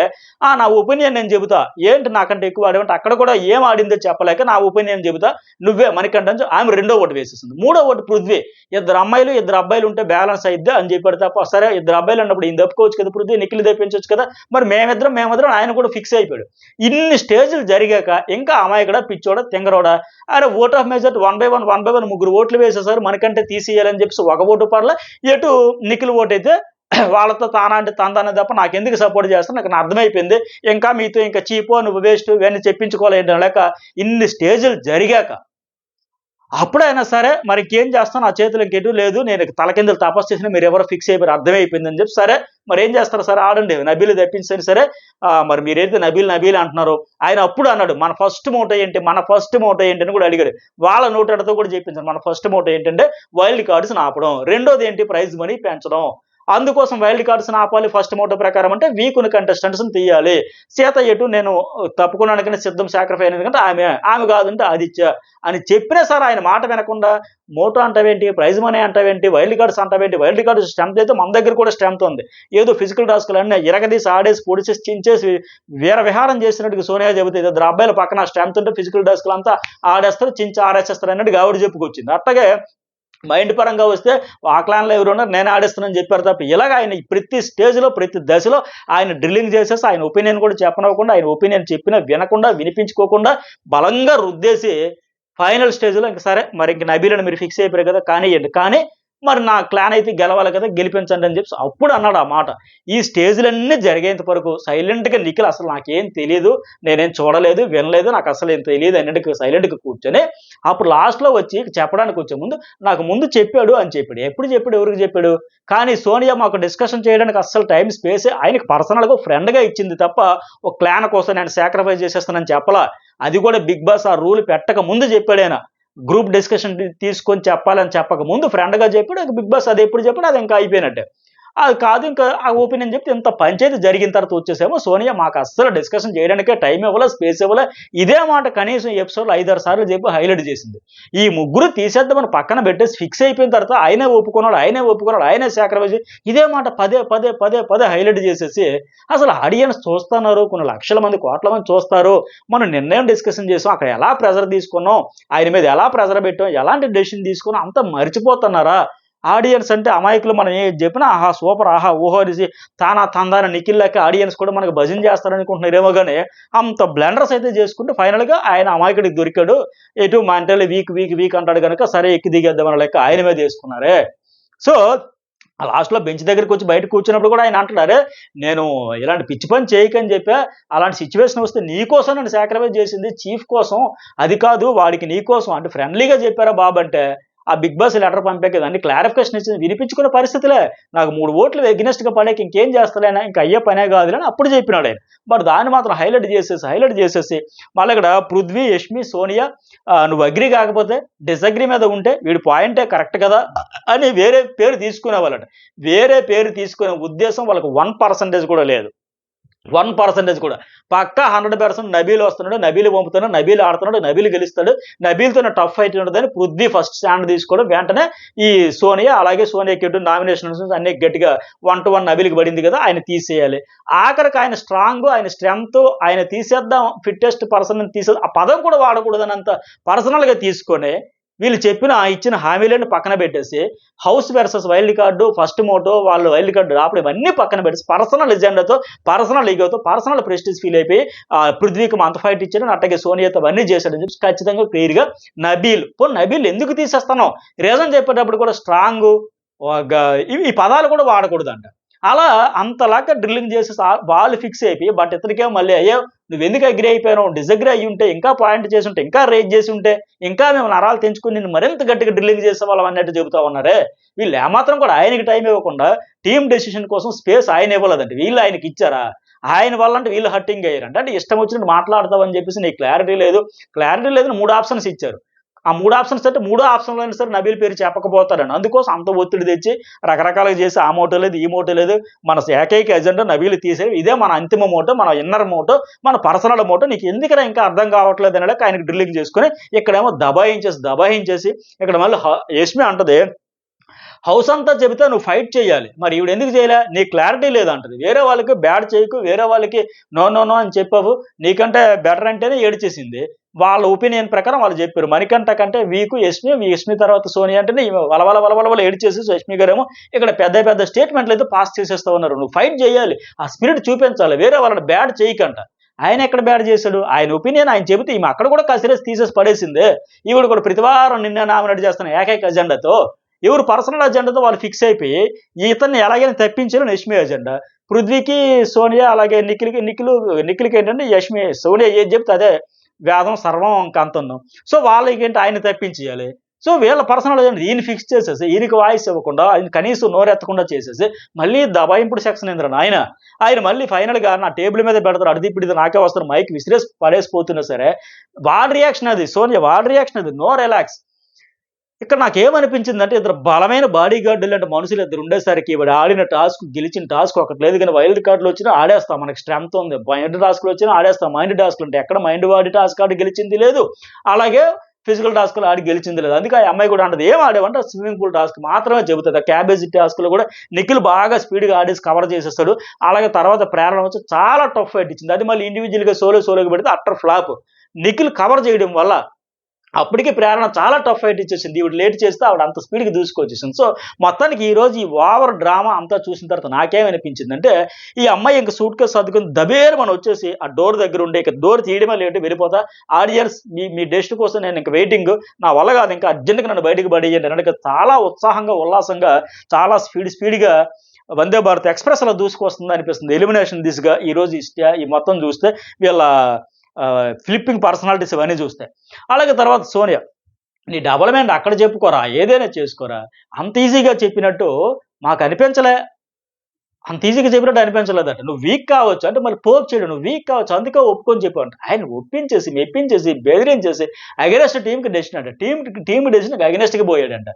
నా ఒపీనియన్ నేను చెబుతా, ఏంటి నాకంటే ఎక్కువ ఆడేవంటే, అక్కడ కూడా ఏం ఆడిందో చెప్పలేక నా ఒపీనియన్ చెబుతా, నువ్వే మణికంఠ అని ఆమె రెండో ఓటు వేసేసింది. మూడో ఓటు పృథ్వీ, ఇద్దరు అమ్మాయిలు ఇద్దరు అబ్బాయిలు ఉంటే బ్యాలెన్స్ అయిద్ది అని చెప్పాడు తప్ప, సరే ఇద్దరు అబ్బాయిలు అన్నప్పుడు ఈయన తప్పుకోవచ్చు కదా, పృథ్వీ నిఖిల్ తెప్పించవచ్చు కదా, మరి మేమిద్దరం ఆయన కూడా ఫిక్స్ అయిపోయాడు. ఇన్ని స్టేజ్లు జరిగాక ఇంకా అమాయకుడా, పిచ్చోడా, తింగరోడా, అరే ఓట్ ఆఫ్ మెజారిటీ 1/1 ముగ్గురు ఓట్లు వేసేసారు, మనకంటే తీసేయాలని చెప్పేసి ఒక ఓటు పర్ల, ఎటు నిఖిల్ ఓటు అయితే వాళ్ళతో తానా అంటే తందానే తప్ప నాకెందుకు సపోర్ట్ చేస్తాను, నాకు అర్థమైపోయింది, ఇంకా మీతో ఇంకా చీపో నువ్వు వేస్ట్ ఇవన్నీ చెప్పించుకోలేదు లేక ఇన్ని స్టేజ్లు జరిగాక అప్పుడైనా సరే మరి ఇంకేం చేస్తాను, నా చేతులు ఇంకెటు లేదు, నేను తలకిందులు తపస్సు చేసిన మీరు ఎవరో ఫిక్స్ అయిపోయారు, అర్థమైపోయిందని చెప్పి సరే మరి ఏం చేస్తారు, సరే ఆడండి నబీలు తెప్పించని, సరే మరి మీరైతే నబీల్ అంటున్నారు, ఆయన అప్పుడు అన్నాడు మన ఫస్ట్ మోటో ఏంటి అని కూడా అడిగాడు. వాళ్ళ నోటెడతో కూడా చెప్పించారు, మన ఫస్ట్ మోటో ఏంటంటే వైల్డ్ కార్డ్స్ ఆపడం, రెండోది ఏంటి ప్రైజ్ మనీ పెంచడం, అందుకోసం వైల్డ్ కార్డ్స్ ఆపాలి ఫస్ట్ మోటో ప్రకారం అంటే వీకుని కంటెస్టెంట్స్ని తీయాలి, సీత ఎటు నేను తప్పుకున్నానికనే సిద్ధం సాక్రిఫై ఎందుకంటే ఆమె కాదంటే ఆదిత్య అని చెప్పినా సార్ ఆయన మాట వినకుండా మోటో అంటావేంటి, ప్రైజ్ మనీ అంటావేంటి, వైల్డ్ కార్డ్స్ అంటావేంటి, వైల్డ్ కార్డ్స్ స్ట్రెంత్ అయితే మన దగ్గర కూడా స్ట్రెంత్ ఉంది, ఏదో ఫిజికల్ టాస్క్లు అన్నీ ఇరగదీసి ఆడేసి పొడిచేసి చించేసి వీర విహారం చేసినట్టుగా సోనియా చెబుతే ఇద్దరు అబ్బాయిల పక్కన స్ట్రెంత్ ఉంటే ఫిజికల్ టాస్క్లు అంతా ఆడేస్తారు, చించి ఆడేసేస్తారు అన్నట్టుగా ఆవిడ చెప్పుకొచ్చింది. అట్లాగే మైండ్ పరంగా వస్తే ఆ క్లాన్లో ఎవరున్నారు నేను ఆడేస్తున్నానని చెప్పారు తప్ప, ఇలాగ ఆయన ప్రతి స్టేజ్లో ప్రతి దశలో ఆయన డ్రిల్లింగ్ చేసేసి ఆయన ఒపీనియన్ కూడా చెప్పనివ్వకుండా, ఆయన ఒపీనియన్ చెప్పినా వినకుండా వినిపించుకోకుండా బలంగా రుద్దేసి ఫైనల్ స్టేజ్లో ఇంక సరే మరి ఇంక నబీలను మీరు ఫిక్స్ అయిపోయారు కదా కానివ్వండి, కానీ మరి నా క్లాన్ అయితే గెలవాలి కదా గెలిపించండి అని చెప్పి అప్పుడు అన్నాడు ఆ మాట. ఈ స్టేజ్లన్నీ జరిగేంత వరకు సైలెంట్గా నిఖిల్ అసలు నాకేం తెలియదు, నేనేం చూడలేదు వినలేదు, నాకు అసలు ఏం తెలియదు అన్నిటికీ సైలెంట్గా కూర్చొని అప్పుడు లాస్ట్లో వచ్చి చెప్పడానికి వచ్చే ముందు నాకు ముందు చెప్పాడు అని చెప్పాడు. ఎప్పుడు చెప్పాడు, ఎవరికి చెప్పాడు, కానీ సోనియా మాకు డిస్కషన్ చేయడానికి అస్సలు టైం స్పేస్ ఆయనకు పర్సనల్గా ఫ్రెండ్గా ఇచ్చింది తప్ప ఒక క్లాన్ కోసం నేను సాక్రిఫైస్ చేసేస్తానని చెప్పలా. అది కూడా బిగ్ బాస్ ఆ రూల్ పెట్టక ముందు చెప్పాడు ఆయన, గ్రూప్ డిస్కషన్ తీసుకొని చెప్పాలని చెప్పక ముందు ఫ్రెండ్గా చెప్పాడు. బిగ్ బాస్ అది ఎప్పుడు చెప్పాడు అది ఇంకా అయిపోయినట్టే. అది కాదు ఇంకా ఆ ఒపీనియన్ చెప్తే ఇంత పంచాయతీ జరిగిన తర్వాత వచ్చేసేమో సోనియా మాకు అస్సలు డిస్కషన్ చేయడానికే టైం ఇవ్వలే, స్పేస్ ఇవ్వలే, ఇదే మాట కనీసం ఎపిసోడ్లో 5-6 సార్లు చెప్పి హైలైట్ చేసింది. ఈ ముగ్గురు తీసేద్దామని పక్కన పెట్టేసి ఫిక్స్ అయిపోయిన తర్వాత ఆయనే ఒప్పుకున్నాడు ఆయనే సాక్రిఫైస్, ఇదే మాట పదే హైలైట్ చేసేసి అసలు ఆడియన్స్ చూస్తున్నారు, కొన్ని లక్షల మంది కోట్ల మంది చూస్తారు, మనం నిర్ణయం డిస్కషన్ చేసాం, అక్కడ ఎలా ప్రెజర్ తీసుకున్నాం, ఆయన మీద ఎలా ప్రెజర్ పెట్టాం, ఎలాంటి డెసిషన్ తీసుకున్నాం అంతా మర్చిపోతున్నారా? ఆడియన్స్ అంటే అమాయకులు, మనం ఏది చెప్పినా ఆహా సూపర్ ఆహా ఊహోరిసి తందాన నిఖిల్ లెక్క ఆడియన్స్ కూడా మనకు భజన చేస్తారనుకుంటున్నారేమో, కానీ అంత బ్లెండర్స్ అయితే చేసుకుంటే ఫైనల్గా ఆయన అమాయకుడికి దొరికాడు, ఎటు మెంటల్లీ వీక్ అంటాడు కనుక సరే ఎక్కి దిగేద్దామని లెక్క ఆయన మీద వేసుకున్నారే. సో లాస్ట్లో బెంచ్ దగ్గరికి వచ్చి బయట కూర్చున్నప్పుడు కూడా ఆయన అంటున్నారే నేను ఇలాంటి పిచ్చి పని చేయకని చెప్పా, అలాంటి సిచ్యువేషన్ వస్తే నీ కోసం నేను సాక్రిఫైస్ చేసింది చీఫ్ కోసం, అది కాదు వాడికి నీ కోసం అంటే ఫ్రెండ్లీగా చెప్పారా బాబు అంటే ఆ బిగ్ బాస్ లెటర్ పంపే కదా అన్ని క్లారిఫికేషన్ ఇచ్చింది, వినిపించుకునే పరిస్థితులే, నాకు 3 ఓట్లు ఎగ్నెస్ట్గా పడేకి ఇంకేం చేస్తలేనా, ఇంకా అయ్యే పనే కాదులేని అప్పుడు చెప్పినాడు ఆయన. బట్ దాన్ని మాత్రం హైలైట్ చేసేసి మళ్ళీ ఇక్కడ పృథ్వీ, యష్మి, సోనియా నువ్వు అగ్రి కాకపోతే డిసగ్రీ మీద ఉంటే వీడి పాయింటే కరెక్ట్ కదా అని వేరే పేరు తీసుకునేవాళ్ళట. వేరే పేరు తీసుకునే ఉద్దేశం వాళ్ళకి 1% కూడా లేదు, 1% కూడా. పక్కా 100% నబీల్ వస్తున్నాడు, నబీల్ పంపుతున్నాడు, నబీల్ ఆడుతున్నాడు, నబీల్ గెలుస్తాడు, నబీల్తో టఫ్ ఫైట్ ఉంటుందని పృథ్వీ ఫస్ట్ స్టాండ్ తీసుకోవడం, వెంటనే ఈ సోనియా అలాగే సోనియా కెట్టు నామినేషన్స్ అన్ని గట్టిగా 1-1 నబీల్కి పడింది కదా ఆయన తీసేయాలి. ఆఖరికి ఆయన స్ట్రాంగ్, ఆయన స్ట్రెంగ్త్, ఆయన తీసేద్దాం ఫిట్టెస్ట్ పర్సన్ తీసే ఆ పదం కూడా వాడకూడదనంత పర్సనల్గా తీసుకొని వీళ్ళు ఇచ్చిన హామీలను పక్కన పెట్టేసి house versus wild card, first motto, వాళ్ళు వైల్డ్ కార్డు రావడం ఇవన్నీ పక్కన పెట్టేసి పర్సనల్ ఎజెండాతో, పర్సనల్ ఈగోతో, పర్సనల్ ప్రెస్టీజ్ ఫీల్ అయిపోయి పృథ్వీకి అంత ఫైట్ ఇచ్చాడు, అట్టగే సోనియాతో అవన్నీ చేశాడని చెప్పి ఖచ్చితంగా క్లియర్గా నబీల్ ఎందుకు తీసేస్తానో రీజన్ చెప్పేటప్పుడు కూడా స్ట్రాంగ్ ఈ పదాలు కూడా వాడకూడదంట. అలా అంతలాగా డ్రిల్లింగ్ చేసేసి వాళ్ళు ఫిక్స్ అయిపోయి బట్ ఇతనికేమో మళ్ళీ అయ్యో నువ్వు ఎందుకు అగ్రి అయిపోయావు, డిసగ్రీ అయ్యి ఉంటే ఇంకా పాయింట్ చేసి ఉంటే ఇంకా రేజ్ చేసి ఉంటే ఇంకా మేము నరాలు తెంచుకుని నేను మరింత గట్టిగా డ్రిల్లింగ్ చేసేవాళ్ళం అన్నట్టు చెబుతా ఉన్నారే. వీళ్ళు ఏమాత్రం కూడా ఆయనకి టైం ఇవ్వకుండా టీమ్ డెసిషన్ కోసం స్పేస్ ఆయన ఇవ్వలేదంటే వీళ్ళు ఆయనకి ఇచ్చారా, ఆయన వల్ల అంటే వీళ్ళు హట్టింగ్ అయ్యారంటే అంటే ఇష్టం వచ్చినట్టు మాట్లాడతావని చెప్పేసి నీకు క్లారిటీ లేదు 3 ఆప్షన్స్ ఇచ్చారు. ఆ 3 ఆప్షన్స్ అంటే 3 ఆప్షన్లో అయినా సరే నబీల్ పేరు చెప్పకపోతారని అందుకోసం అంత ఒత్తిడి తెచ్చి రకరకాలుగా చేసి ఆ మోటో లేదు ఈ మోటో లేదు, మన ఏకైక ఎజెండా నబీల్ తీసే ఇదే మన అంతిమ మోటో, మన ఇన్నర్ మోటో, మన పర్సనల్ మోటో, నీకు ఎందుకైనా ఇంకా అర్థం కావట్లేదు అనేలా ఆయనకి డ్రిల్లింగ్ చేసుకుని ఇక్కడేమో దబాయించేసి ఇక్కడ మళ్ళీ యష్మి అంటది హౌస్ అంతా చెబితే నువ్వు ఫైట్ చేయాలి. మరి ఈవిడ ఎందుకు చేయలే? నీకు క్లారిటీ లేదంటది. వేరే వాళ్ళకి బ్యాడ్ చేయకు, వేరే వాళ్ళకి నో, నో, నో అని చెప్పావు. నీకంటే బెటర్ అంటేనే ఏడ్చేసింది. వాళ్ళ ఒపీనియన్ ప్రకారం వాళ్ళు చెప్పారు. మణికంఠ కంటే వీకు యష్మి, యష్మి తర్వాత సోనియా అంటేనే ఈమె వలవల వలవల వల ఏడ్చేసి యష్మి గారేమో ఇక్కడ పెద్ద పెద్ద స్టేట్మెంట్లు అయితే పాస్ చేసేస్తా ఉన్నారు. నువ్వు ఫైట్ చేయాలి. ఆ స్పిరిట్ చూపించాలి. వేరే వాళ్ళని బ్యాడ్ చేయకంట. ఆయన ఎక్కడ బ్యాడ్ చేశాడు? ఆయన ఒపీనియన్ ఆయన చెబితే ఈమె అక్కడ కూడా కసిరేసి తీసేసి పడేసిందే. ఈవిడ కూడా ప్రతివారం నిన్నే నామినేట్ చేస్తున్న ఏకైక అజెండాతో ఎవరు పర్సనల్ అజెండాతో వాళ్ళు ఫిక్స్ అయిపోయి ఇతన్ని ఎలాగైనా తప్పించారు యష్మి అజెండా. పృథ్వీకి సోనియా అలాగే నిఖిల్కి ఏంటంటే యష్మి సోనియా ఏది చెప్తే అదే వేదం సర్వం కంతున్నాం. సో వాళ్ళకి ఏంటి ఆయన తప్పించేయాలి. సో వీళ్ళ పర్సనల్ అజెండా ఈయన ఫిక్స్ చేసేసి ఈయనకి వాయిస్ ఇవ్వకుండా ఆయన కనీసం నోరెత్తకుండా చేసేసి మళ్ళీ దబాయింపుడు సెక్షన్ ఏంద్రని ఆయన మళ్ళీ ఫైనల్గా నా టేబుల్ మీద పెడతారు. అడిది ఇప్పుడు నాకే వస్తారు మైక్ విసిరేసి పడేసిపోతున్నా సరే వాడి రియాక్షన్ అది, సోనియా వాడి రియాక్షన్ అది, నో రిలాక్స్. ఇక్కడ నాకేమనిపించిందంటే ఇద్దరు బలమైన బాడీ గార్డులు లాంటి మనుషులు ఇద్దరు ఉండేసరికి ఇవిడ ఆడిన టాస్క్ గెలిచిన టాస్క్ ఒకటి లేదు. కానీ వైల్డ్ కార్డులు వచ్చినా ఆడేస్తాం, మనకి స్ట్రెంత్ ఉంది. మైండ్ టాస్క్లు వచ్చినా ఆడేస్తాం. మైండ్ టాస్క్లు అంటే ఎక్కడ మైండ్ బాడీ టాస్క్ ఆడి గెలిచింది లేదు, అలాగే ఫిజికల్ టాస్క్లు ఆడి గెలిచింది లేదు. అందుకే ఆ అమ్మాయి కూడా అంటది ఏం ఆడేవంటే స్విమ్మింగ్ పూల్ టాస్క్ మాత్రమే చెబుతుంది. ఆ క్యాబేజీ టాస్క్లో కూడా నిఖిల్ బాగా స్పీడ్గా ఆడేసి కవర్ చేసేస్తాడు. అలాగే తర్వాత ప్రేరణ వచ్చి చాలా టఫ్ ఫైట్ ఇచ్చింది. అది మళ్ళీ ఇండివిజువల్గా సోలోకి పెడితే అట్టర్ ఫ్లాప్. నిఖిల్ కవర్ చేయడం వల్ల అప్పటికి ప్రేరణ చాలా టఫ్ ఫైట్ ఇచ్చేసింది. ఈవిడ లేట్ చేస్తే ఆవిడ అంత స్పీడ్కి దూసుకొచ్చేసింది. సో మొత్తానికి ఈ రోజు ఈ ఓవర్ డ్రామా అంతా చూసిన తర్వాత నాకేమనిపించిందంటే ఈ అమ్మాయి ఇంక సూట్ కేసు సర్దుకుని దబేరు మనం వచ్చేసి ఆ డోర్ దగ్గర ఉండే ఇక డోర్ తీయడమే లేటు వెళ్ళిపోతా. ఆడియన్స్ మీ డెస్ట్ కోసం నేను ఇంక వెయిటింగ్, నా వల్ల కాదు ఇంకా అర్జెంట్గా నన్ను బయటకు పడేయండి అన్నట్టుగా చాలా ఉత్సాహంగా ఉల్లాసంగా చాలా స్పీడ్గా వందే భారత్ ఎక్స్ప్రెస్ అలా దూసుకొస్తుంది అనిపిస్తుంది. ఎలిమినేషన్ దిశగా ఈరోజు ఈ మొత్తం చూస్తే వీళ్ళ ఫ్లిప్పింగ్ పర్సనాలిటీస్ ఇవన్నీ చూస్తే. అలాగే తర్వాత సోనియా నీ డెవలప్మెంట్ అక్కడ చెప్పుకోరా, ఏదైనా చేసుకోరా. అంత ఈజీగా చెప్పినట్టు మాకు అనిపించలే. అంత ఈజీగా చెప్పినట్టు అనిపించలేదట. నువ్వు వీక్ కావచ్చు అంటే మళ్ళీ పోక్ చేయడం, నువ్వు వీక్ కావచ్చు అందుకే ఒప్పుకొని చెప్పావంట. ఆయన ఒప్పించేసి మెప్పించేసి బెదిరించేసి అగెనెస్ట్ టీంకి డెసిషన్ అంట. టీం డెసిషన్కి అగెనెస్ట్కి పోయాడంట.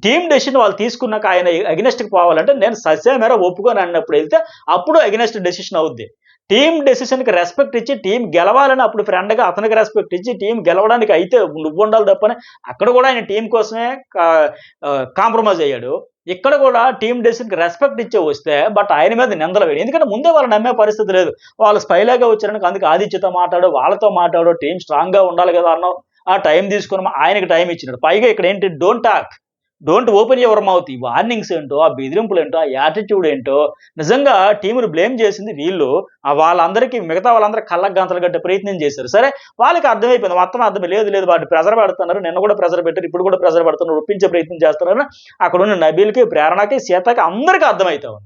టీం డెసిషన్ వాళ్ళు తీసుకున్నాక ఆయన అగెనెస్ట్కి పోవాలంటే నేను సస్యమేర ఒప్పుకొని అన్నప్పుడు వెళ్తే అప్పుడు అగెనెస్ట్ డెసిషన్ అవుద్ది. టీం డెసిషన్కి రెస్పెక్ట్ ఇచ్చి టీం గెలవాలని అప్పుడు ఫ్రెండ్గా అతనికి రెస్పెక్ట్ ఇచ్చి టీం గెలవడానికి అయితే నువ్వు ఉండాలి తప్పని అక్కడ కూడా ఆయన టీం కోసమే కాంప్రమైజ్ అయ్యాడు. ఇక్కడ కూడా టీం డెసిషన్కి రెస్పెక్ట్ ఇచ్చే వస్తే బట్ ఆయన మీద నిందలు వేయడు. ఎందుకంటే ముందే వాళ్ళు నమ్మే పరిస్థితి లేదు. వాళ్ళు స్పైలాగా వచ్చారని అందుకే ఆదిత్యతో మాట్లాడు, వాళ్ళతో మాట్లాడు, టీం స్ట్రాంగ్గా ఉండాలి కదా అన్నావు. ఆ టైం తీసుకుని ఆయనకి టైం ఇచ్చినాడు. పైగా ఇక్కడ ఏంటి డోంట్ ఓపెన్ యువర్ మౌత్. ఈ వార్నింగ్స్ ఏంటో, ఆ బెదిరింపులు ఏంటో, ఆ యాటిట్యూడ్ ఏంటో నిజంగా టీమును బ్లేమ్ చేసింది వీళ్ళు. వాళ్ళందరికీ మిగతా వాళ్ళందరూ కళ్ళకు గంతలు కట్టే ప్రయత్నం చేశారు. సరే వాళ్ళకి అర్థమైపోయింది, మొత్తం అర్థం లేదు వాటి ప్రెజర్ పెడుతున్నారు, నిన్న కూడా ప్రెజర్ పెట్టారు, ఇప్పుడు కూడా ప్రెజర్ పెడుతున్నారు, ఒప్పించే ప్రయత్నం చేస్తున్నారు. అక్కడ ఉన్న నబీల్కి, ప్రేరణకి, సీతకి అందరికీ అర్థమవుతావు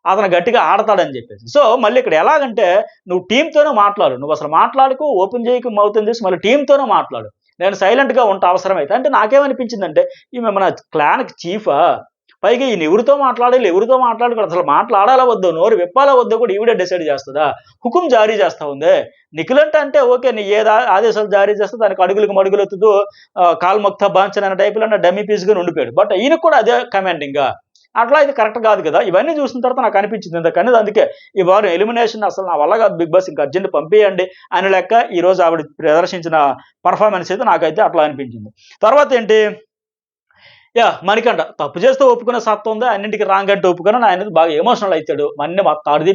అతను గట్టిగా ఆడతాడని చెప్పేసి. సో మళ్ళీ ఇక్కడ ఎలాగంటే నువ్వు టీంతోనే మాట్లాడు, నువ్వు అసలు మాట్లాడుకు, ఓపెన్ చేయకు మౌత్ చేసి మళ్ళీ టీంతోనే మాట్లాడు. నేను సైలెంట్గా ఉంటా అవసరమైతే అంటే నాకేమనిపించిందంటే ఈమె మన క్లాన్కి చీఫా, పైగా ఈయన ఎవరితో మాట్లాడకూడదు, అసలు మాట్లాడాలా వద్దో, నోరు విప్పాలా వద్దో కూడా ఈవిడే డిసైడ్ చేస్తుందా? హుకుం జారీ చేస్తా ఉంది. నిఖిల్ అంటే ఓకే, నీ ఏ ఆదేశాలు జారీ చేస్తే దానికి అడుగులకు మడుగులెత్తుతూ కాల్ మొక్తా బాంచన్ అనే టైపులో డమ్మీ పీస్గా ఉండిపోయాడు. బట్ ఈయనకు కూడా అదే కమాండింగా, అట్లా ఇది కరెక్ట్ కాదు కదా. ఇవన్నీ చూసిన తర్వాత నాకు అనిపించింది ఎందుకని అందుకే ఈ వారం ఎలిమినేషన్ అసలు నా వల్ల కాదు, బిగ్ బాస్ ఇంకా అర్జెంట్ పంపేయండి అని లెక్క ఈరోజు ఆవిడ ప్రదర్శించిన పర్ఫార్మెన్స్ అయితే నాకైతే అట్లా అనిపించింది. తర్వాత ఏంటి, మణికంఠ తప్పు చేస్తే ఒప్పుకునే సత్తా ఉందా, అన్నింటికి రాంగ్ అంటే ఒప్పుకుని ఆయన బాగా ఎమోషనల్ అవుతాడు. మన్ని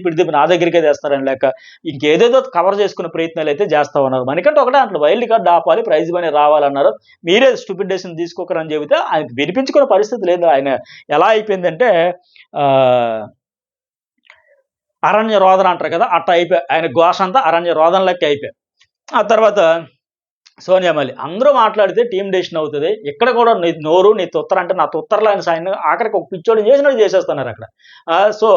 పిడిది నా దగ్గరికే తెస్తారని లేక ఇంకేదేదో కవర్ చేసుకునే ప్రయత్నాలు అయితే చేస్తా ఉన్నారు. మణికంఠ ఒకటే అంటారు వైల్డ్ కార్డ్ ఆపాలి, ప్రైజ్ మనీ రావాలన్నారు, మీరే స్టూపిడ్ డెసిషన్ తీసుకోకరని చెబితే ఆయనకి వినిపించుకునే పరిస్థితి లేదు. ఆయన ఎలా అయిపోయిందంటే అరణ్య రోదన అంటారు కదా, అట్లా అయిపోయి ఆయన ఘోష అంతా అరణ్య రోదన లెక్క అయిపోయి. ఆ తర్వాత సోనియా మళ్ళీ అందరూ మాట్లాడితే టీం డెసిషన్ అవుతుంది. ఇక్కడ కూడా నీ నోరు నీ తుత్తర అంటే నా తుత్తరలో ఆయన సాయం ఆఖరికి ఒక పిచ్చోడు చేసినట్టు చేసేస్తున్నారు అక్కడ. సో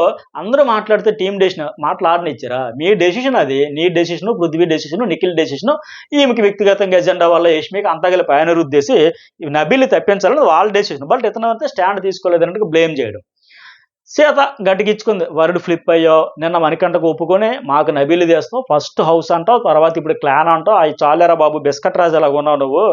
అందరూ మాట్లాడితే టీం డెసిషన్ మాట్లాడనిచ్చారా? మీ డెసిషన్ అది, నీ decision, Prithvi decision, Nikhil decision, ఈమెకి వ్యక్తిగతంగా ఎజెండా వల్ల యష్మికి అంతగల పైన రుద్దేసి నబీల్ని తప్పించాలని వాళ్ళ డెసిషన్. బట్ ఇతను అయితే స్టాండ్ తీసుకోలేదన్నట్టుగా బ్లేమ్ చేయడం. సీత గట్టికిచ్చుకుంది. వరుడు ఫ్లిప్ అయ్యావు. నిన్న మణికంఠకు ఒప్పుకొని మాకు నబీలు తెస్తావు. ఫస్ట్ హౌస్ అంటావు. తర్వాత ఇప్పుడు క్లాన్ అంటావు. అయి చాలేరా బాబు బిస్కట్ రాజులాగా ఉన్నావు నువ్వు.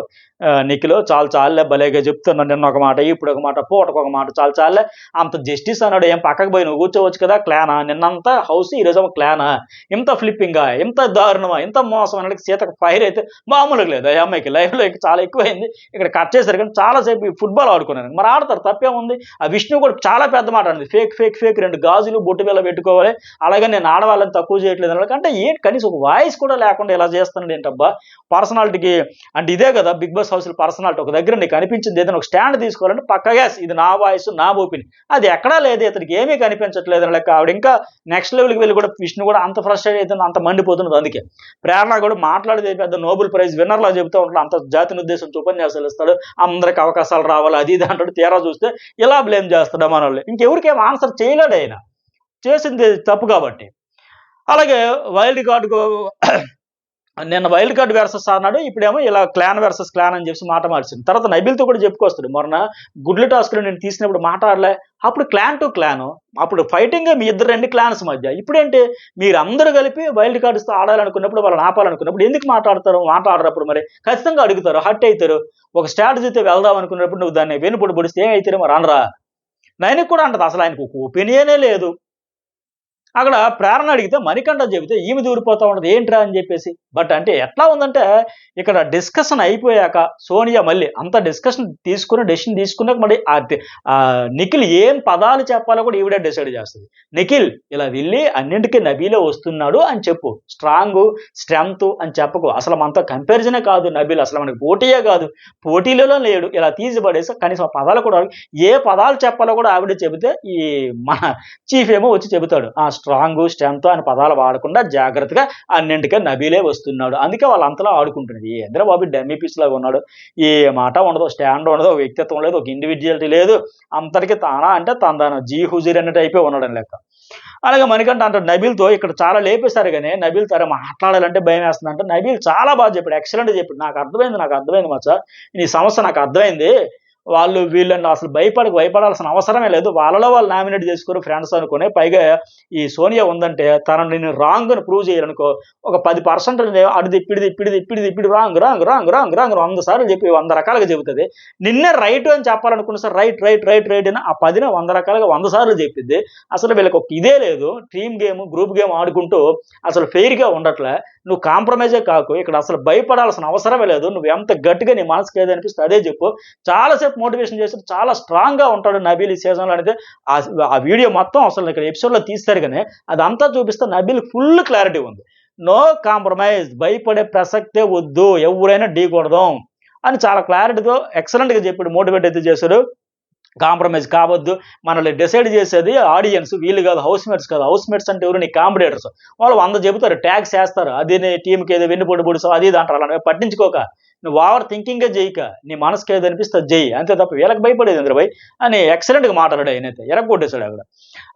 నిఖిలు చాలు చాలులే భలేగా చెప్తున్నావు. నిన్న ఒక మాట, ఇప్పుడు ఒక మాట, పూటకొక మాట, చాలు చాలులే. అంత జస్టిస్ అన్నాడు. ఏం పక్కకు పోయి నువ్వు కూర్చోవచ్చు కదా. క్లానా నిన్నంతా హౌస్, ఈరోజు క్లానా? ఇంత ఫ్లిప్పింగా, ఇంత దారుణమా, ఇంత మోసం అన్నది సీతకు ఫైర్ అయితే మామూలుగా లేదు. ఆ అమ్మాయికి లైఫ్లో చాలా ఎక్కువైంది. ఇక్కడ కట్ చేశారు కానీ చాలాసేపు ఈ ఫుట్బాల్ ఆడుకున్నాను. మరి ఆడతారు, తప్పేముంది. ఆ విష్ణు కూడా చాలా పెద్ద మాట అంది. ఫేక్ ఫేక్ ఫేక్ 2 గాజులు బొట్టు బిళ్ళ పెట్టుకోవాలి. అలాగే నేను ఆడవాళ్ళని తక్కువ చేయట్లేదు అన్నది. అంటే ఏంటి కనీసం ఒక వాయిస్ కూడా లేకుండా ఇలా చేస్తున్నాడు ఏంటబ్బా. పర్సనాలిటీకి అంటే ఇదే కదా బిగ్ బాస్ హౌస్లో పర్సనాలిటీ. ఒక దగ్గర నీకు అనిపించింది ఏదైనా ఒక స్టాండ్ తీసుకోవాలంటే పక్కగా ఇది నా వాయిస్, నా ఒపీనియన్. అది ఎక్కడా లేదు. ఇతనికి ఏమీ కనిపించట్లేదు అని లెక్క. ఆవిడ ఇంకా నెక్స్ట్ లెవెల్కి వెళ్ళి కూడా విష్ణు కూడా అంత ఫ్రస్ట్రేట్ అవుతుంది, అంత మండిపోతున్నది. అందుకే ప్రేరణ కూడా మాట్లాడేది పెద్ద నోబెల్ ప్రైజ్ విన్నర్లా చెబుతూ ఉంటాడు. అంత జాతిని ఉద్దేశించి ఉపన్యాసాలు ఇస్తాడు. అందరికి అవకాశాలు రావాలి అది ఇది అంటాడు. తీరా చూస్తే ఇలా బ్లేమ్ చేస్తాడు మన వాళ్ళు. ఇంకెవరికేం ఆన్సర్ చేయలేడు ఆయన. చేసింది తప్పు కాబట్టి. అలాగే వైల్డ్ కార్డు నిన్న వైల్డ్ కార్డ్ వెర్సెస్ అన్నాడు. ఇప్పుడేమో ఇలా క్లాన్ వెర్సెస్ క్లాన్ అని చెప్పి మాట మార్చింది. తర్వాత నబీల్తో కూడా చెప్పుకొస్తాడు. మొన్న గుడ్లు టాస్క్లో నేను తీసినప్పుడు మాట్లాడలే. అప్పుడు క్లాన్ టు క్లాను. అప్పుడు ఫైటింగ్ మీ ఇద్దరు 2 క్లాన్స్ మధ్య. ఇప్పుడేంటి మీరు అందరూ కలిపి వైల్డ్ కార్డ్స్తో ఆడాలనుకున్నప్పుడు, వాళ్ళని ఆపాలనుకున్నప్పుడు ఎందుకు మాట్లాడరప్పుడు మరి ఖచ్చితంగా అడుగుతారు, హట్ అవుతారు. ఒక స్ట్రాటజీతో వెళ్దాం అనుకున్నప్పుడు నువ్వు దాన్ని వెనుపొడి పొడిస్తే ఏమైతే మరి అనరా. నైన్కి కూడా అంటది అసలు ఆయనకు ఒక ఒపీనియనే లేదు. అక్కడ ప్రేరణ అడిగితే మణికంఠ చెబితే ఈమె దూరిపోతా ఉండదు ఏంట్రా అని చెప్పేసి. బట్ అంటే ఎట్లా ఉందంటే ఇక్కడ డిస్కషన్ అయిపోయాక సోనియా మళ్ళీ అంత డెసిషన్ తీసుకున్నాక మళ్ళీ నిఖిల్ ఏం పదాలు చెప్పాలో కూడా ఈవిడే డిసైడ్ చేస్తుంది. నిఖిల్ ఇలా వెళ్ళి అన్నింటికీ నబీలే వస్తున్నాడు అని చెప్పు. స్ట్రాంగ్ స్ట్రెంగ్త్ అని చెప్పకు. అసలు మనతో కంపారిజనే కాదు నబీల్, అసలు మనకి పోటీయే కాదు, పోటీలలో లేడు. ఇలా తీసి పడేసి కనీసం పదాలు కూడా ఏ పదాలు చెప్పాలో కూడా ఆవిడ చెబితే ఈ మన చీఫ్ ఏమో వచ్చి చెబుతాడు స్ట్రాంగ్ స్ట్రెంగ్త్ అని పదాలు వాడకుండా జాగ్రత్తగా అన్నింటికే నబీలే వస్తున్నాడు. అందుకే వాళ్ళు అంతలా ఆడుకుంటున్నది. చంద్రబాబు డమ్మీ పీస్ లాగా ఉన్నాడు. ఏ మాట ఉండదు, స్టాండ్ ఉండదు, ఒక వ్యక్తిత్వం లేదు, ఒక ఇండివిజువాలిటీ లేదు. అంతటికీ తానా అంటే తందాన జీ హుజీర్ అన్నట్టు అయిపోయి ఉన్నాడు అని లెక్క. అలాగే మణికంఠ అంటాడు నబీల్తో ఇక్కడ చాలా లేపేశారు కానీ నబీల్ తర మాట్లాడాలంటే భయం వేస్తుంది అంటే. నబీల్ చాలా బాగా చెప్పాడు, ఎక్సలెంట్ చెప్పాడు. నాకు అర్థమైంది మచ్చా, నీ సమస్య నాకు అర్థమైంది. వాళ్ళు వీళ్ళని అసలు భయపడాల్సిన అవసరమే లేదు. వాళ్ళలో వాళ్ళు నామినేట్ చేసుకోరు ఫ్రెండ్స్ అనుకుని. పైగా ఈ సోనియా ఉందంటే తనని నేను రాంగ్ అని ప్రూవ్ చేయాలనుకో ఒక 10% అడు తిప్పిడి రాంగ్ 100 సార్లు చెప్పి 100 రకాలుగా చెబుతుంది. నిన్నే రైట్ అని చెప్పాలనుకున్న సార్ రైట్ అని ఆ 10ని 100 రకాలుగా 100 సార్లు చెప్పింది. అసలు వీళ్ళకి ఒక ఇదే లేదు. టీమ్ గేమ్ గ్రూప్ గేమ్ ఆడుకుంటూ అసలు ఫెయిర్గా ఉండట్లే. నువ్వు కాంప్రమైజే కాకు. ఇక్కడ అసలు భయపడాల్సిన అవసరమే లేదు. నువ్వు ఎంత గట్టిగా నీ మనసుకి ఏదనిపిస్తే అదే చెప్పు. చాలాసేపు మోటివేషన్ చేస్తారు, చాలా స్ట్రాంగ్గా ఉంటాడు నబీల్ ఈ సీజన్లో అనేది. ఆ వీడియో మొత్తం అసలు ఇక్కడ ఎపిసోడ్లో తీస్తారు కానీ అదంతా చూపిస్తే నబీల్ ఫుల్ క్లారిటీ ఉంది. నో కాంప్రమైజ్, భయపడే ప్రసక్తే వద్దు, ఎవరైనా ఢీ కొడదాం అని చాలా క్లారిటీతో ఎక్సలెంట్గా చెప్పాడు. మోటివేట్ అయితే చేశాడు. కాంప్రమైజ్ కావద్దు, మనల్ని డిసైడ్ చేసేది ఆడియన్స్, వీళ్ళు కాదు, హౌస్ మేట్స్ కాదు. హౌస్ మేట్స్ అంటే ఎవరు? నీ కాంపిటేటర్స్. వాళ్ళు 100 చెబుతారు, ట్యాగ్స్ వేస్తారు, అది నీ టీంకి ఏదో వెన్నుపొడి పొడిసావు అది ఇది అంటారు. అలా పట్టించుకోక, నువ్వు ఓవర్ థింకింగ్గా చేయక, నీ మనసుకి ఏది అనిపిస్తే అది చెయ్యి, అంతే తప్ప వీళ్ళకి భయపడేది చంద్రబాయ్ అని ఎక్సలెంట్గా మాట్లాడాడు. ఆయనైతే ఎరగొట్టేశాడు ఆవిడ.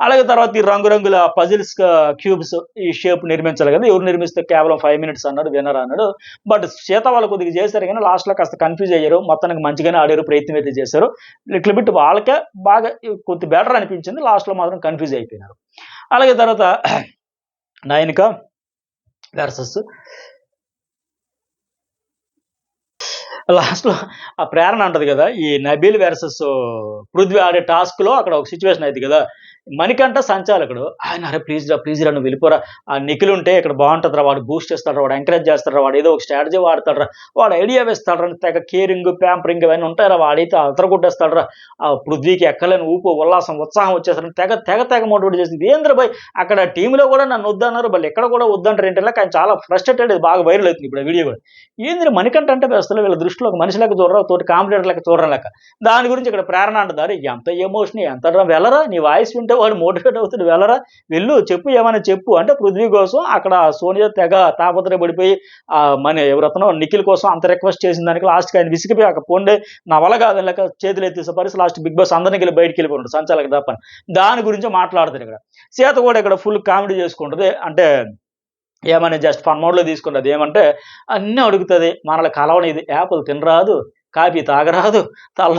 అలాగే తర్వాత ఈ రంగురంగుల పజిల్స్ క్యూబ్స్ ఈ షేప్ నిర్మించాలి కదా, ఎవరు నిర్మిస్తే కేవలం 5 minutes అన్నాడు, విన్నర్ అన్నాడు. బట్ సీత వాళ్ళు కొద్దిగా చేశారు కానీ లాస్ట్లో కాస్త కన్ఫ్యూజ్ అయ్యారు. మొత్తానికి మంచిగానే ఆడారు, ప్రయత్నం అయితే చేశారు. లిటిల్ బిట్ వాళ్ళకే బాగా కొద్ది బెటర్ అనిపించింది, లాస్ట్లో మాత్రం కన్ఫ్యూజ్ అయిపోయినారు. అలాగే తర్వాత నయనిక వర్సెస్ లాస్ట్లో ఆ ప్రేరణ అంటది కదా, ఈ నబీల్ వర్సెస్ పృథ్వీ ఆడే టాస్క్లో అక్కడ ఒక సిచ్యువేషన్ అయింది కదా. మణికంఠ సంచాలకుడు ఆయన అరే ప్లీజ్ రా నువ్వు వెళ్ళిపోరా, ఆ నిఖిల్ ఉంటే ఇక్కడ బాగుంటుందిరా, వాడు బూస్ట్ చేస్తాడు, వాడు ఎంకరేజ్ చేస్తాడు, వాడు ఏదో ఒక స్ట్రాటజీ వాడతాడు, వాడు ఐడియా వేస్తాడు, తెగ కేరింగ్ ప్యాంపరింగ్ ఇవన్నీ ఉంటారా, వాడైతే అతరగొట్టేస్తాడు, ఆ పృథ్వీకి ఎక్కలేని ఊపు ఉల్లాసం ఉత్సాహం వచ్చేస్తాడు, తెగ మోటివేట్ చేసింది. ఏంద్రబాయ్ అక్కడ టీంలో కూడా నన్ను వద్దన్నారు, వాళ్ళు ఎక్కడ కూడా వద్దంటారు ఏంటి, ఆయన చాలా ఫ్రస్ట్రేటెడ్, బాగా వైరల్ అవుతుంది ఇప్పుడు వీడియో కూడా. ఏంద్ర మణికంఠ అంటే అసలు వీళ్ళ దృష్టిలో ఒక మనిషి లెక్క చూడరా, తోటి కాంపిటేటర్ లెక్క చూడడం లెక్క. దాని గురించి ఇక్కడ ప్రేరణ అంటారు, ఎంత ఎమోషన్, ఎంత వెళ్ళరా, నీ వాయిస్ వింటే వాడు మోటివేట్ అవుతాడు, వెళ్ళరా వెళ్ళు, చెప్పు ఏమైనా చెప్పు అంటే. పృథ్వీ కోసం అక్కడ సోనియా తెగ తాపత్రయపడిపోయి మన ఎవరతనో నిఖిల్ కోసం అంత రిక్వెస్ట్ చేసిన దానికి లాస్ట్కి ఆయన విసిగిపోయి అక్కడ పొండే నా వల్ల కాదని లెక్క చేతులు ఎత్తేసే పరిస్థితి. లాస్ట్ బిగ్ బాస్ అందరినీ వెళ్ళి బయటికి వెళ్ళిపోతాడు సంచాలక తప్పని. దాని గురించి మాట్లాడతారు ఇక్కడ. సీత కూడా ఇక్కడ ఫుల్ కామెడీ చేసుకుంటుంది. అంటే ఏమని జస్ట్ ఫన్ మోడ్లో తీసుకుంటుంది. ఏమంటే అన్నీ అడుగుతుంది, మనల్ని కలవని ఇది యాపిల్ తినరాదు, కాఫీ తాగరాదు, తల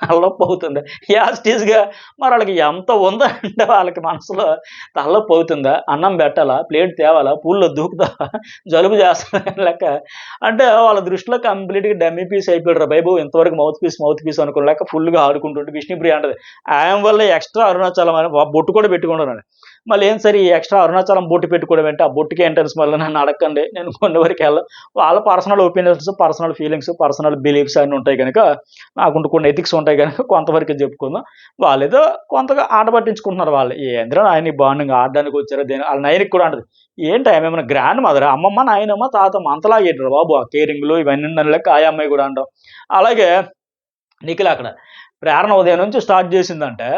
తలనొప్పి అవుతుంది. యాజిటీస్‌గా మరి ఆళ్ళకి ఎంత ఉందంటే వాళ్ళకి మనసులో తలనొప్పి అవుతుందా? అన్నం పెట్టాలా? ప్లేట్ తేవాలా? పూల్‌లో దూకుతావా? జలుబు చేస్తదా లెక్క అంటే వాళ్ళ దృష్టిలో కంప్లీట్‌గా డమ్మీ పీస్ అయిపోయాడురా బాబు. ఇంతవరకు మౌత్ పీస్ అనుకున్న లెక్క ఫుల్‌గా ఆడుకుంటుంటే విష్ణుప్రియ అంటది. ఆమె వల్ల ఎక్స్‌ట్రా అరుణాచలం అని బొట్టు కూడా పెట్టుకున్నాడండి. మళ్ళీ ఏం సార్ ఈ ఎక్స్‌ట్రా అరుణాచలం బొట్టు పెట్టుకోవడం ఏంటి? ఆ బొట్టుకి ఏంటనేసి మళ్ళీ నన్ను అడగకండి. నేను కొన్ని వరకెళ్ళను. వాళ్ళ personal opinions, personal feelings, personal beliefs అన్నీ ఉంటాయి గనక, నాకుంటూ కొన్ని ఎథిక్స్ ఉంటాయి గనక కొంతవరకే చెప్పుకుందాం. వాళ్ళేదో కొంతగా ఆట పట్టించుకుంటున్నారు వాళ్ళు. ఏందిరా నాయన ఈ బాండింగ్ ఆడడానికి వచ్చారో ఆళ్ళ నయనకి కూడా అంటది. ఏంటి ఆమేమన్నా గ్రాండ్ మదరా? అమ్మమ్మ, నాయనమ్మ, తాతమ్మ అంతలాగా ఏంట్రా బాబు ఆ కేరింగ్‌లు ఇవన్నీ ఉన్న లెక్క ఆ అమ్మాయి కూడా అనడం. అలాగే నిఖిల్ అక్కడ ప్రేరణ ఉదయం నుంచి స్టార్ట్ చేసిందంటే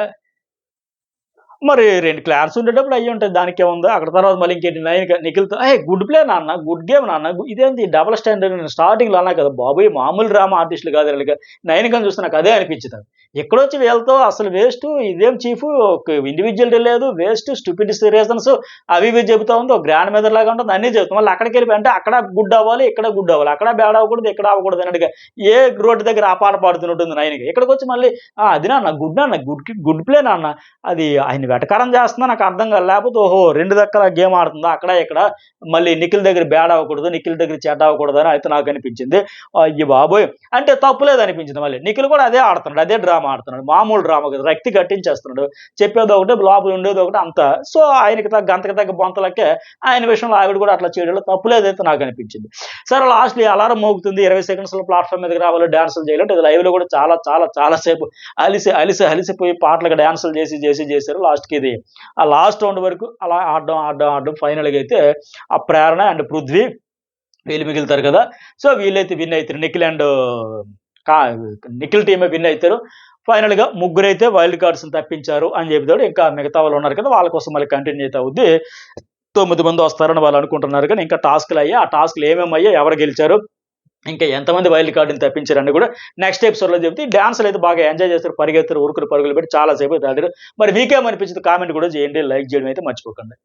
మరి 2 క్లాప్స్ ఉండేటప్పుడు అయ్యుంటాయి. దానికేముంది. అక్కడ తర్వాత మళ్ళీ ఇంకేంటి నిఖిల్‌తో "ఏయ్! గుడ్ ప్లే నాన్న. గుడ్ గేమ్ నాన్న. ఇదేంది డబుల్ స్టాండర్డ్ నేను స్టార్టింగ్‌లో అన్నా కదా! బాబోయ్! మామూలు డ్రామా ఆర్టిస్ట్‌లు కాదు ఈళ్ళకి." నయనికని చూస్తే నాకు అదే అనిపించింది. ఎక్కడొచ్చి వీళ్ళతో అసలు వేస్టు ఇదేం చీఫు ఒక ఇండివిడ్యువాలిటీ లేదు. వేస్ట్ స్టూపిడ్ రీజన్స్ అవి ఇవి చెబుతా ఉంది. ఒక గ్రాండ్ మదర్ లాగా ఉంటుంది. అన్నీ చెబుతుంది. మళ్ళీ అక్కడికెళ్ళిపోయి అంటే అక్కడ గుడ్ అవ్వాలి, ఇక్కడ గుడ్ అవ్వాలి. అక్కడ బ్యాడ్ అవ్వకూడదు, ఇక్కడ అవ్వకూడదు అన్నట్టుగా ఏ రోడ్డు దగ్గర ఆ పాట పాడుతున్నట్టుంది నయనకి. ఇక్కడికొచ్చి మళ్ళీ అది నాన్న గుడ్ నాన్న గుడ్ ప్లే నాన్న అది ఆయన వెటకారం చేస్తుందా నాకర్థం కాలే. లేపోతే ఓహో! 2 దక్కల గేమ్ ఆడుతుందా అక్కడ, ఇక్కడ. మళ్ళీ నిఖిల్ దగ్గర బ్యాడ్ అవ్వకూడదు, నిఖిల్ దగ్గర చెడ్డ అవ్వకూడదని అయితే నాకనిపించింది. అయ్య బాబోయ్! అంటే తప్పు లేదనిపించింది మళ్ళీ. నిఖిల్ కూడా అదే ఆడుతున్నాడు. అదే డ్రామా ఆడుతున్నాడు. మామూలు డ్రామా కాదు. రక్తి కట్టించేస్తున్నాడు. చెప్పేదొకటి, లోపల ఉండేదొకటి అంతా. సో, ఆయనకి గంతకి తగ్గ బొంతలకే ఆయన విషయంలో ఆవిడ కూడా అట్లా చేయడంలో తప్పు లేదైతే నాకనిపించింది. సరే లాస్ట్‌లో ఈ అలారం మోగుతుంది. 20 సెకండ్స్‌లో ప్లాట్‌ఫార్మ్ మీదకి రావాలి, డాన్సులు చేయాలి అంటే ఇది లైవ్‌లో కూడా చాలా చాలా చాలా సేపు అలిసిపోయి పాటలకి డాన్సులు చేశారు. లాస్ట్‌కి ఇది ఆ లాస్ట్ రౌండ్ వరకు అలా ఆడడం ఫైనల్‌గా అయితే ఆ ప్రేరణ అండ్ పృథ్వీ వీళ్ళు మిగులుతారు కదా! సో, వీళ్ళైతే విన్ అయితారు. కా నిఖిల్ టీమే విన్ అయితారు. ఫైనల్‌గా ముగ్గురైతే వైల్డ్ కార్డ్స్‌ని తప్పించారు అని చెబుతాడు. ఇంకా మిగతా వాళ్ళున్నారు కదా! వాళ్ళ కోసం మళ్ళీ కంటిన్యూ అయితే అవుద్ది. 9 మంది వస్తారని వాళ్ళు అనుకుంటున్నారు కానీ ఇంకా టాస్క్‌లయ్యాయి. ఆ టాస్క్‌లు ఏమేమయ్యాయి? ఎవరు గెలిచారు? ఇంకా ఎంతమంది వైల్డ్ కార్డ్‌ని తప్పించారని కూడా నెక్స్ట్ ఎపిసోడ్‌లో చెప్తే, ఈ డాన్సులయితే బాగా ఎంజాయ్ చేశారు. పరిగెత్తారు, ఉరుకులు పరుగులు పెట్టి చాలా సేపు అయితే ఆడారు. మరి మీకేమనిపించింది కామెంట్ కూడా చేయండి. లైక్ చేయడం అయితే మర్చిపోకండి.